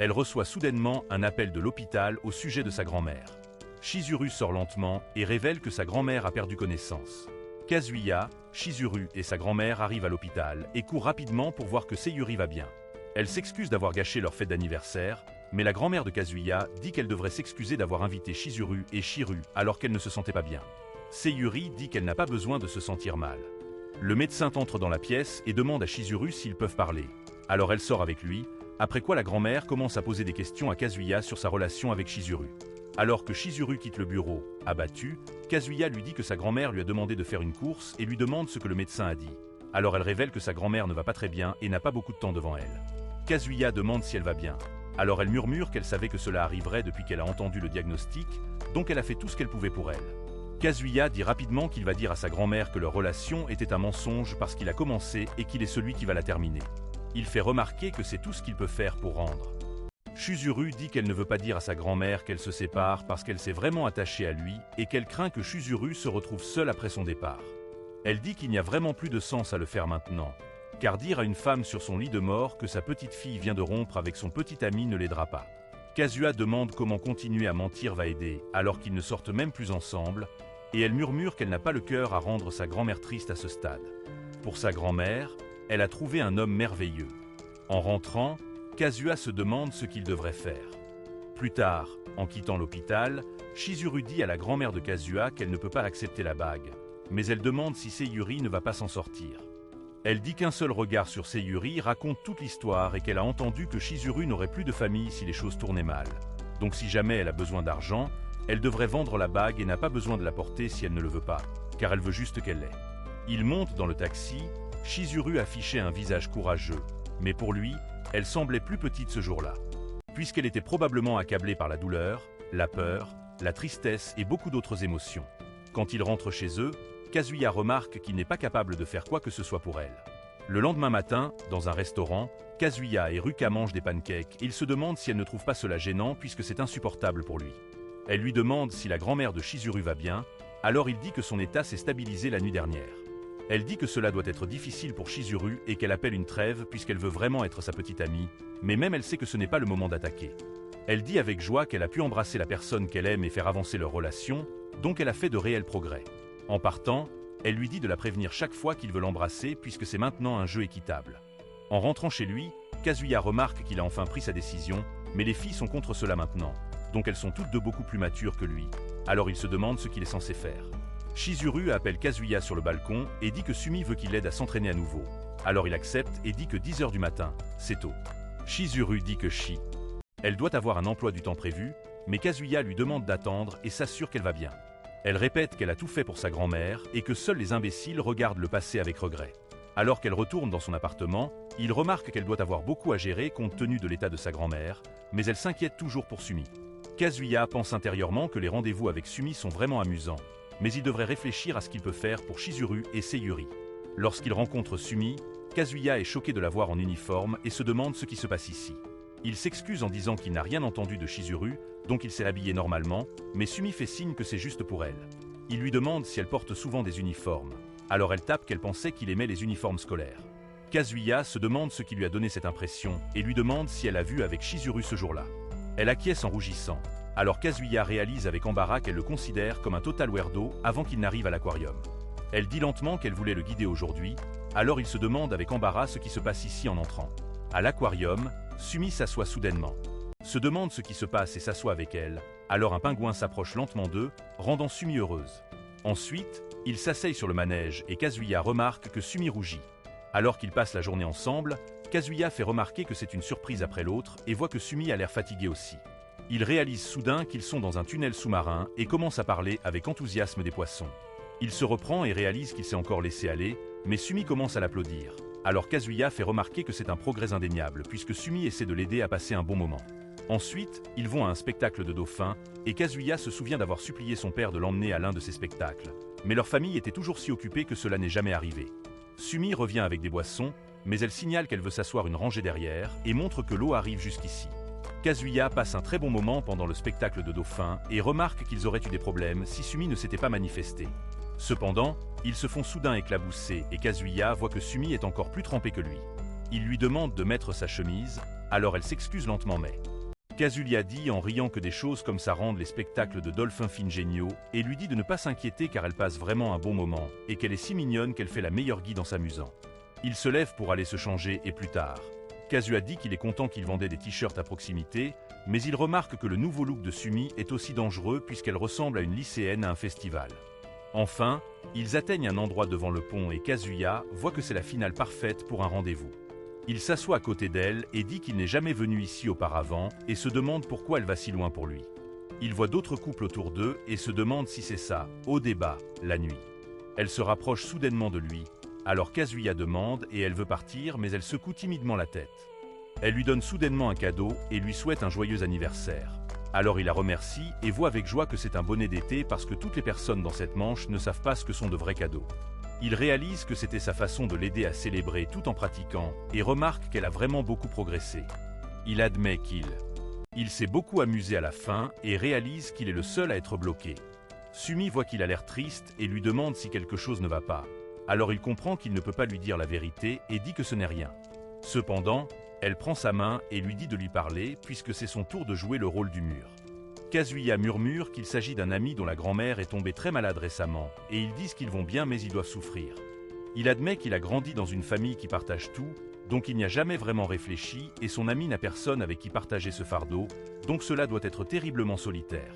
Elle reçoit soudainement un appel de l'hôpital au sujet de sa grand-mère. Chizuru sort lentement et révèle que sa grand-mère a perdu connaissance. Kazuya, Chizuru et sa grand-mère arrivent à l'hôpital et courent rapidement pour voir que Seiyuri va bien. Elle s'excuse d'avoir gâché leur fête d'anniversaire, mais la grand-mère de Kazuya dit qu'elle devrait s'excuser d'avoir invité Chizuru et Shiru alors qu'elle ne se sentait pas bien. Seiyuri dit qu'elle n'a pas besoin de se sentir mal. Le médecin entre dans la pièce et demande à Chizuru s'ils peuvent parler. Alors elle sort avec lui, après quoi la grand-mère commence à poser des questions à Kazuya sur sa relation avec Chizuru. Alors que Chizuru quitte le bureau, abattu, Kazuya lui dit que sa grand-mère lui a demandé de faire une course et lui demande ce que le médecin a dit. Alors elle révèle que sa grand-mère ne va pas très bien et n'a pas beaucoup de temps devant elle. Kazuya demande si elle va bien. Alors elle murmure qu'elle savait que cela arriverait depuis qu'elle a entendu le diagnostic, donc elle a fait tout ce qu'elle pouvait pour elle. Kazuya dit rapidement qu'il va dire à sa grand-mère que leur relation était un mensonge parce qu'il a commencé et qu'il est celui qui va la terminer. Il fait remarquer que c'est tout ce qu'il peut faire pour rendre. Chizuru dit qu'elle ne veut pas dire à sa grand-mère qu'elle se sépare parce qu'elle s'est vraiment attachée à lui et qu'elle craint que Chizuru se retrouve seule après son départ. Elle dit qu'il n'y a vraiment plus de sens à le faire maintenant, car dire à une femme sur son lit de mort que sa petite fille vient de rompre avec son petit ami ne l'aidera pas. Kazuya demande comment continuer à mentir va aider alors qu'ils ne sortent même plus ensemble, et elle murmure qu'elle n'a pas le cœur à rendre sa grand-mère triste à ce stade. Pour sa grand-mère, elle a trouvé un homme merveilleux. En rentrant, Kazuya se demande ce qu'il devrait faire. Plus tard, en quittant l'hôpital, Chizuru dit à la grand-mère de Kazuya qu'elle ne peut pas accepter la bague, mais elle demande si Seiyuri ne va pas s'en sortir. Elle dit qu'un seul regard sur Seiyuri raconte toute l'histoire et qu'elle a entendu que Chizuru n'aurait plus de famille si les choses tournaient mal. Donc si jamais elle a besoin d'argent, elle devrait vendre la bague et n'a pas besoin de la porter si elle ne le veut pas, car elle veut juste qu'elle l'ait. Il monte dans le taxi, Chizuru affichait un visage courageux, mais pour lui, elle semblait plus petite ce jour-là. Puisqu'elle était probablement accablée par la douleur, la peur, la tristesse et beaucoup d'autres émotions. Quand ils rentrent chez eux, Kazuya remarque qu'il n'est pas capable de faire quoi que ce soit pour elle. Le lendemain matin, dans un restaurant, Kazuya et Ruka mangent des pancakes et il se demande si elle ne trouve pas cela gênant puisque c'est insupportable pour lui. Elle lui demande si la grand-mère de Chizuru va bien, alors il dit que son état s'est stabilisé la nuit dernière. Elle dit que cela doit être difficile pour Chizuru et qu'elle appelle une trêve puisqu'elle veut vraiment être sa petite amie, mais même elle sait que ce n'est pas le moment d'attaquer. Elle dit avec joie qu'elle a pu embrasser la personne qu'elle aime et faire avancer leur relation, donc elle a fait de réels progrès. En partant, elle lui dit de la prévenir chaque fois qu'il veut l'embrasser puisque c'est maintenant un jeu équitable. En rentrant chez lui, Kazuya remarque qu'il a enfin pris sa décision, mais les filles sont contre cela maintenant, donc elles sont toutes deux beaucoup plus matures que lui, alors il se demande ce qu'il est censé faire. Chizuru appelle Kazuya sur le balcon et dit que Sumi veut qu'il l'aide à s'entraîner à nouveau. Alors il accepte et dit que 10 h du matin, c'est tôt. Chizuru dit que elle doit avoir un emploi du temps prévu, mais Kazuya lui demande d'attendre et s'assure qu'elle va bien. Elle répète qu'elle a tout fait pour sa grand-mère et que seuls les imbéciles regardent le passé avec regret. Alors qu'elle retourne dans son appartement, il remarque qu'elle doit avoir beaucoup à gérer compte tenu de l'état de sa grand-mère, mais elle s'inquiète toujours pour Sumi. Kazuya pense intérieurement que les rendez-vous avec Sumi sont vraiment amusants, mais il devrait réfléchir à ce qu'il peut faire pour Chizuru et Seiyuri. Lorsqu'il rencontre Sumi, Kazuya est choqué de la voir en uniforme et se demande ce qui se passe ici. Il s'excuse en disant qu'il n'a rien entendu de Chizuru, donc il s'est habillé normalement, mais Sumi fait signe que c'est juste pour elle. Il lui demande si elle porte souvent des uniformes. Alors elle tape qu'elle pensait qu'il aimait les uniformes scolaires. Kazuya se demande ce qui lui a donné cette impression et lui demande si elle a vu avec Chizuru ce jour-là. Elle acquiesce en rougissant. Alors Kazuya réalise avec embarras qu'elle le considère comme un total weirdo avant qu'il n'arrive à l'aquarium. Elle dit lentement qu'elle voulait le guider aujourd'hui, alors il se demande avec embarras ce qui se passe ici en entrant. À l'aquarium, Sumi s'assoit soudainement. Se demande ce qui se passe et s'assoit avec elle, alors un pingouin s'approche lentement d'eux, rendant Sumi heureuse. Ensuite, ils s'asseyent sur le manège et Kazuya remarque que Sumi rougit. Alors qu'ils passent la journée ensemble, Kazuya fait remarquer que c'est une surprise après l'autre et voit que Sumi a l'air fatigué aussi. Il réalise soudain qu'ils sont dans un tunnel sous-marin et commence à parler avec enthousiasme des poissons. Il se reprend et réalise qu'il s'est encore laissé aller, mais Sumi commence à l'applaudir. Alors Kazuya fait remarquer que c'est un progrès indéniable puisque Sumi essaie de l'aider à passer un bon moment. Ensuite, ils vont à un spectacle de dauphins et Kazuya se souvient d'avoir supplié son père de l'emmener à l'un de ces spectacles. Mais leur famille était toujours si occupée que cela n'est jamais arrivé. Sumi revient avec des boissons, mais elle signale qu'elle veut s'asseoir une rangée derrière et montre que l'eau arrive jusqu'ici. Kazuya passe un très bon moment pendant le spectacle de dauphins et remarque qu'ils auraient eu des problèmes si Sumi ne s'était pas manifesté. Cependant, ils se font soudain éclabousser et Kazuya voit que Sumi est encore plus trempée que lui. Il lui demande de mettre sa chemise, alors elle s'excuse lentement mais... Kazuya dit en riant que des choses comme ça rendent les spectacles de Dolphin Fin géniaux et lui dit de ne pas s'inquiéter car elle passe vraiment un bon moment et qu'elle est si mignonne qu'elle fait la meilleure guide en s'amusant. Il se lève pour aller se changer et plus tard. Kazuya dit qu'il est content qu'il vendait des t-shirts à proximité, mais il remarque que le nouveau look de Sumi est aussi dangereux puisqu'elle ressemble à une lycéenne à un festival. Enfin, ils atteignent un endroit devant le pont et Kazuya voit que c'est la finale parfaite pour un rendez-vous. Il s'assoit à côté d'elle et dit qu'il n'est jamais venu ici auparavant et se demande pourquoi elle va si loin pour lui. Il voit d'autres couples autour d'eux et se demande si c'est ça, au débat, la nuit. Elle se rapproche soudainement de lui, alors Kazuya demande et elle veut partir mais elle secoue timidement la tête. Elle lui donne soudainement un cadeau et lui souhaite un joyeux anniversaire. Alors il la remercie et voit avec joie que c'est un bonnet d'été parce que toutes les personnes dans cette manche ne savent pas ce que sont de vrais cadeaux. Il réalise que c'était sa façon de l'aider à célébrer tout en pratiquant et remarque qu'elle a vraiment beaucoup progressé. Il admet qu'il s'est beaucoup amusé à la fin et réalise qu'il est le seul à être bloqué. Sumi voit qu'il a l'air triste et lui demande si quelque chose ne va pas. Alors il comprend qu'il ne peut pas lui dire la vérité et dit que ce n'est rien. Cependant, elle prend sa main et lui dit de lui parler puisque c'est son tour de jouer le rôle du mur. Kazuya murmure qu'il s'agit d'un ami dont la grand-mère est tombée très malade récemment et ils disent qu'ils vont bien mais ils doivent souffrir. Il admet qu'il a grandi dans une famille qui partage tout, donc il n'y a jamais vraiment réfléchi et son ami n'a personne avec qui partager ce fardeau, donc cela doit être terriblement solitaire.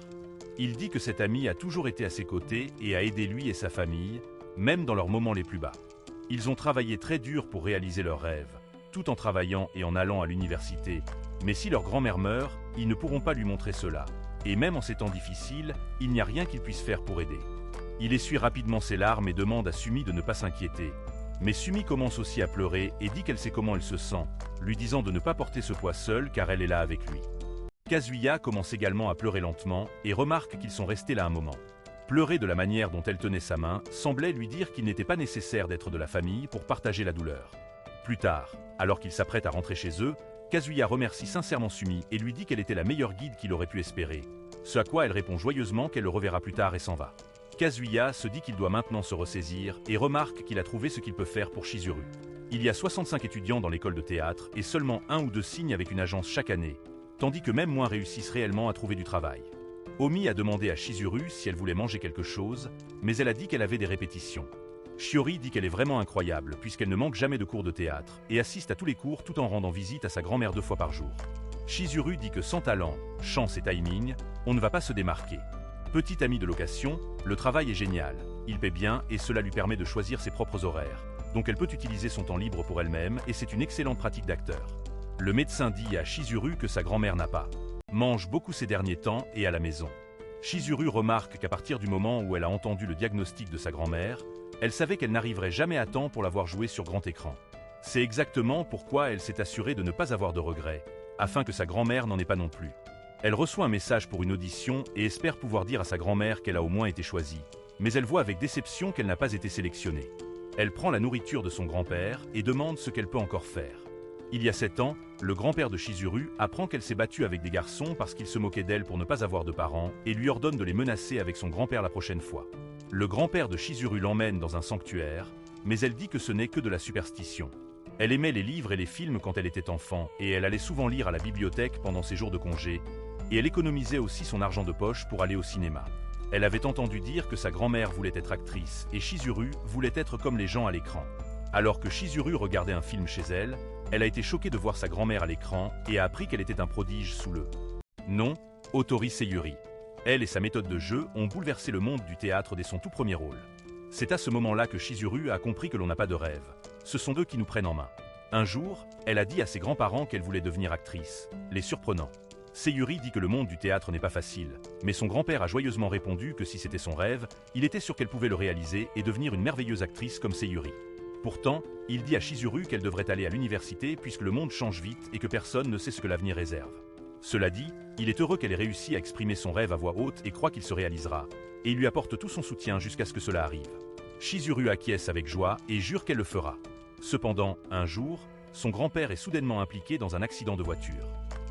Il dit que cet ami a toujours été à ses côtés et a aidé lui et sa famille, même dans leurs moments les plus bas. Ils ont travaillé très dur pour réaliser leurs rêves, tout en travaillant et en allant à l'université, mais si leur grand-mère meurt, ils ne pourront pas lui montrer cela. Et même en ces temps difficiles, il n'y a rien qu'il puisse faire pour aider. Il essuie rapidement ses larmes et demande à Sumi de ne pas s'inquiéter. Mais Sumi commence aussi à pleurer et dit qu'elle sait comment elle se sent, lui disant de ne pas porter ce poids seule car elle est là avec lui. Kazuya commence également à pleurer lentement et remarque qu'ils sont restés là un moment. Pleurer de la manière dont elle tenait sa main semblait lui dire qu'il n'était pas nécessaire d'être de la famille pour partager la douleur. Plus tard, alors qu'ils s'apprêtent à rentrer chez eux, Kazuya remercie sincèrement Sumi et lui dit qu'elle était la meilleure guide qu'il aurait pu espérer. Ce à quoi elle répond joyeusement qu'elle le reverra plus tard et s'en va. Kazuya se dit qu'il doit maintenant se ressaisir et remarque qu'il a trouvé ce qu'il peut faire pour Chizuru. Il y a 65 étudiants dans l'école de théâtre et seulement 1 ou 2 signent avec une agence chaque année, tandis que même moins réussissent réellement à trouver du travail. Omi a demandé à Chizuru si elle voulait manger quelque chose, mais elle a dit qu'elle avait des répétitions. Shiori dit qu'elle est vraiment incroyable puisqu'elle ne manque jamais de cours de théâtre et assiste à tous les cours tout en rendant visite à sa grand-mère 2 fois par jour. Chizuru dit que sans talent, chance et timing, on ne va pas se démarquer. Petit ami de location, le travail est génial, il paie bien et cela lui permet de choisir ses propres horaires, donc elle peut utiliser son temps libre pour elle-même et c'est une excellente pratique d'acteur. Le médecin dit à Chizuru que sa grand-mère n'a pas mange beaucoup ces derniers temps et à la maison. Chizuru remarque qu'à partir du moment où elle a entendu le diagnostic de sa grand-mère, elle savait qu'elle n'arriverait jamais à temps pour l'avoir joué sur grand écran. C'est exactement pourquoi elle s'est assurée de ne pas avoir de regrets, afin que sa grand-mère n'en ait pas non plus. Elle reçoit un message pour une audition et espère pouvoir dire à sa grand-mère qu'elle a au moins été choisie, mais elle voit avec déception qu'elle n'a pas été sélectionnée. Elle prend la nourriture de son grand-père et demande ce qu'elle peut encore faire. Il y a 7 ans, le grand-père de Chizuru apprend qu'elle s'est battue avec des garçons parce qu'ils se moquaient d'elle pour ne pas avoir de parents et lui ordonne de les menacer avec son grand-père la prochaine fois. Le grand-père de Chizuru l'emmène dans un sanctuaire, mais elle dit que ce n'est que de la superstition. Elle aimait les livres et les films quand elle était enfant et elle allait souvent lire à la bibliothèque pendant ses jours de congé, Et elle économisait aussi son argent de poche pour aller au cinéma. Elle avait entendu dire que sa grand-mère voulait être actrice et Chizuru voulait être comme les gens à l'écran. Alors que Chizuru regardait un film chez elle, elle a été choquée de voir sa grand-mère à l'écran et a appris qu'elle était un prodige sous le nom Otori Seiyuri. Elle et sa méthode de jeu ont bouleversé le monde du théâtre dès son tout premier rôle. C'est à ce moment-là que Chizuru a compris que l'on n'a pas de rêve. Ce sont eux qui nous prennent en main. Un jour, elle a dit à ses grands-parents qu'elle voulait devenir actrice, les surprenant. Seiyuri dit que le monde du théâtre n'est pas facile, mais son grand-père a joyeusement répondu que si c'était son rêve, il était sûr qu'elle pouvait le réaliser et devenir une merveilleuse actrice comme Seiyuri. Pourtant, il dit à Chizuru qu'elle devrait aller à l'université puisque le monde change vite et que personne ne sait ce que l'avenir réserve. Cela dit, il est heureux qu'elle ait réussi à exprimer son rêve à voix haute et croit qu'il se réalisera, et il lui apporte tout son soutien jusqu'à ce que cela arrive. Chizuru acquiesce avec joie et jure qu'elle le fera. Cependant, un jour, son grand-père est soudainement impliqué dans un accident de voiture.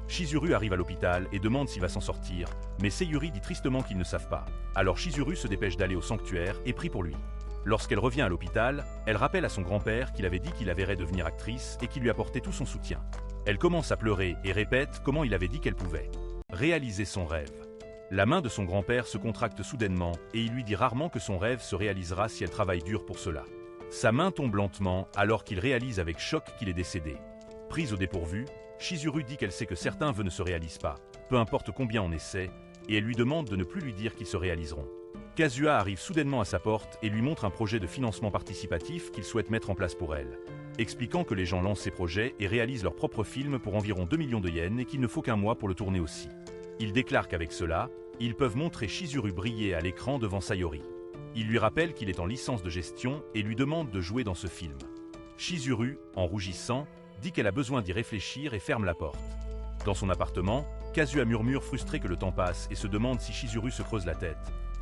Chizuru arrive à l'hôpital et demande s'il va s'en sortir, mais Seiyuri dit tristement qu'ils ne savent pas. Alors Chizuru se dépêche d'aller au sanctuaire et prie pour lui. Lorsqu'elle revient à l'hôpital, elle rappelle à son grand-père qu'il avait dit qu'il la verrait devenir actrice et qu'il lui apportait tout son soutien. Elle commence à pleurer et répète comment il avait dit qu'elle pouvait réaliser son rêve. La main de son grand-père se contracte soudainement et il lui dit rarement que son rêve se réalisera si elle travaille dur pour cela. Sa main tombe lentement alors qu'il réalise avec choc qu'il est décédé. Prise au dépourvu, Chizuru dit qu'elle sait que certains vœux ne se réalisent pas, peu importe combien on essaie, et elle lui demande de ne plus lui dire qu'ils se réaliseront. Kazuha arrive soudainement à sa porte et lui montre un projet de financement participatif qu'il souhaite mettre en place pour elle, expliquant que les gens lancent ces projets et réalisent leur propre film pour environ 2 millions de yens et qu'il ne faut qu'un mois pour le tourner aussi. Il déclare qu'avec cela, ils peuvent montrer Chizuru briller à l'écran devant Sayori. Il lui rappelle qu'il est en licence de gestion et lui demande de jouer dans ce film. Chizuru, en rougissant, dit qu'elle a besoin d'y réfléchir et ferme la porte. Dans son appartement, Kazuha murmure frustré que le temps passe et se demande si Chizuru se creuse la tête.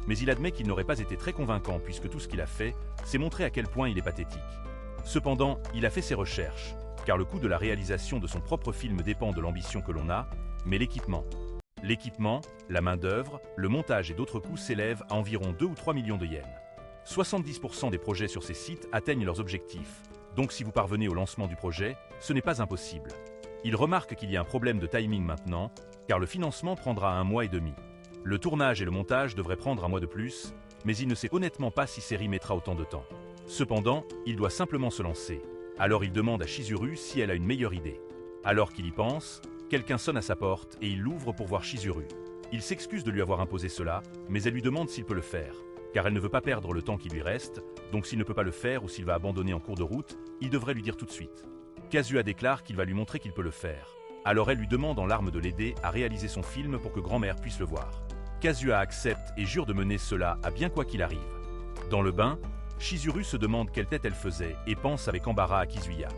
Mais il admet qu'il n'aurait pas été très convaincant puisque tout ce qu'il a fait, c'est montrer à quel point il est pathétique. Cependant, il a fait ses recherches, car le coût de la réalisation de son propre film dépend de l'ambition que l'on a, mais l'équipement. L'équipement, la main-d'œuvre, le montage et d'autres coûts s'élèvent à environ 2 ou 3 millions de yens. 70% des projets sur ces sites atteignent leurs objectifs, donc si vous parvenez au lancement du projet, ce n'est pas impossible. Il remarque qu'il y a un problème de timing maintenant, car le financement prendra 1 mois et demi. Le tournage et le montage devraient prendre 1 mois de plus, mais il ne sait honnêtement pas si série mettra autant de temps. Cependant, il doit simplement se lancer. Alors il demande à Chizuru si elle a une meilleure idée. Alors qu'il y pense, quelqu'un sonne à sa porte et il l'ouvre pour voir Chizuru. Il s'excuse de lui avoir imposé cela, mais elle lui demande s'il peut le faire, car elle ne veut pas perdre le temps qui lui reste, donc s'il ne peut pas le faire ou s'il va abandonner en cours de route, il devrait lui dire tout de suite. Kazuha déclare qu'il va lui montrer qu'il peut le faire. Alors elle lui demande en larmes de l'aider à réaliser son film pour que grand-mère puisse le voir. Kazuha accepte et jure de mener cela à bien quoi qu'il arrive. Dans le bain, Chizuru se demande quelle tête elle faisait et pense avec embarras à Kizuya.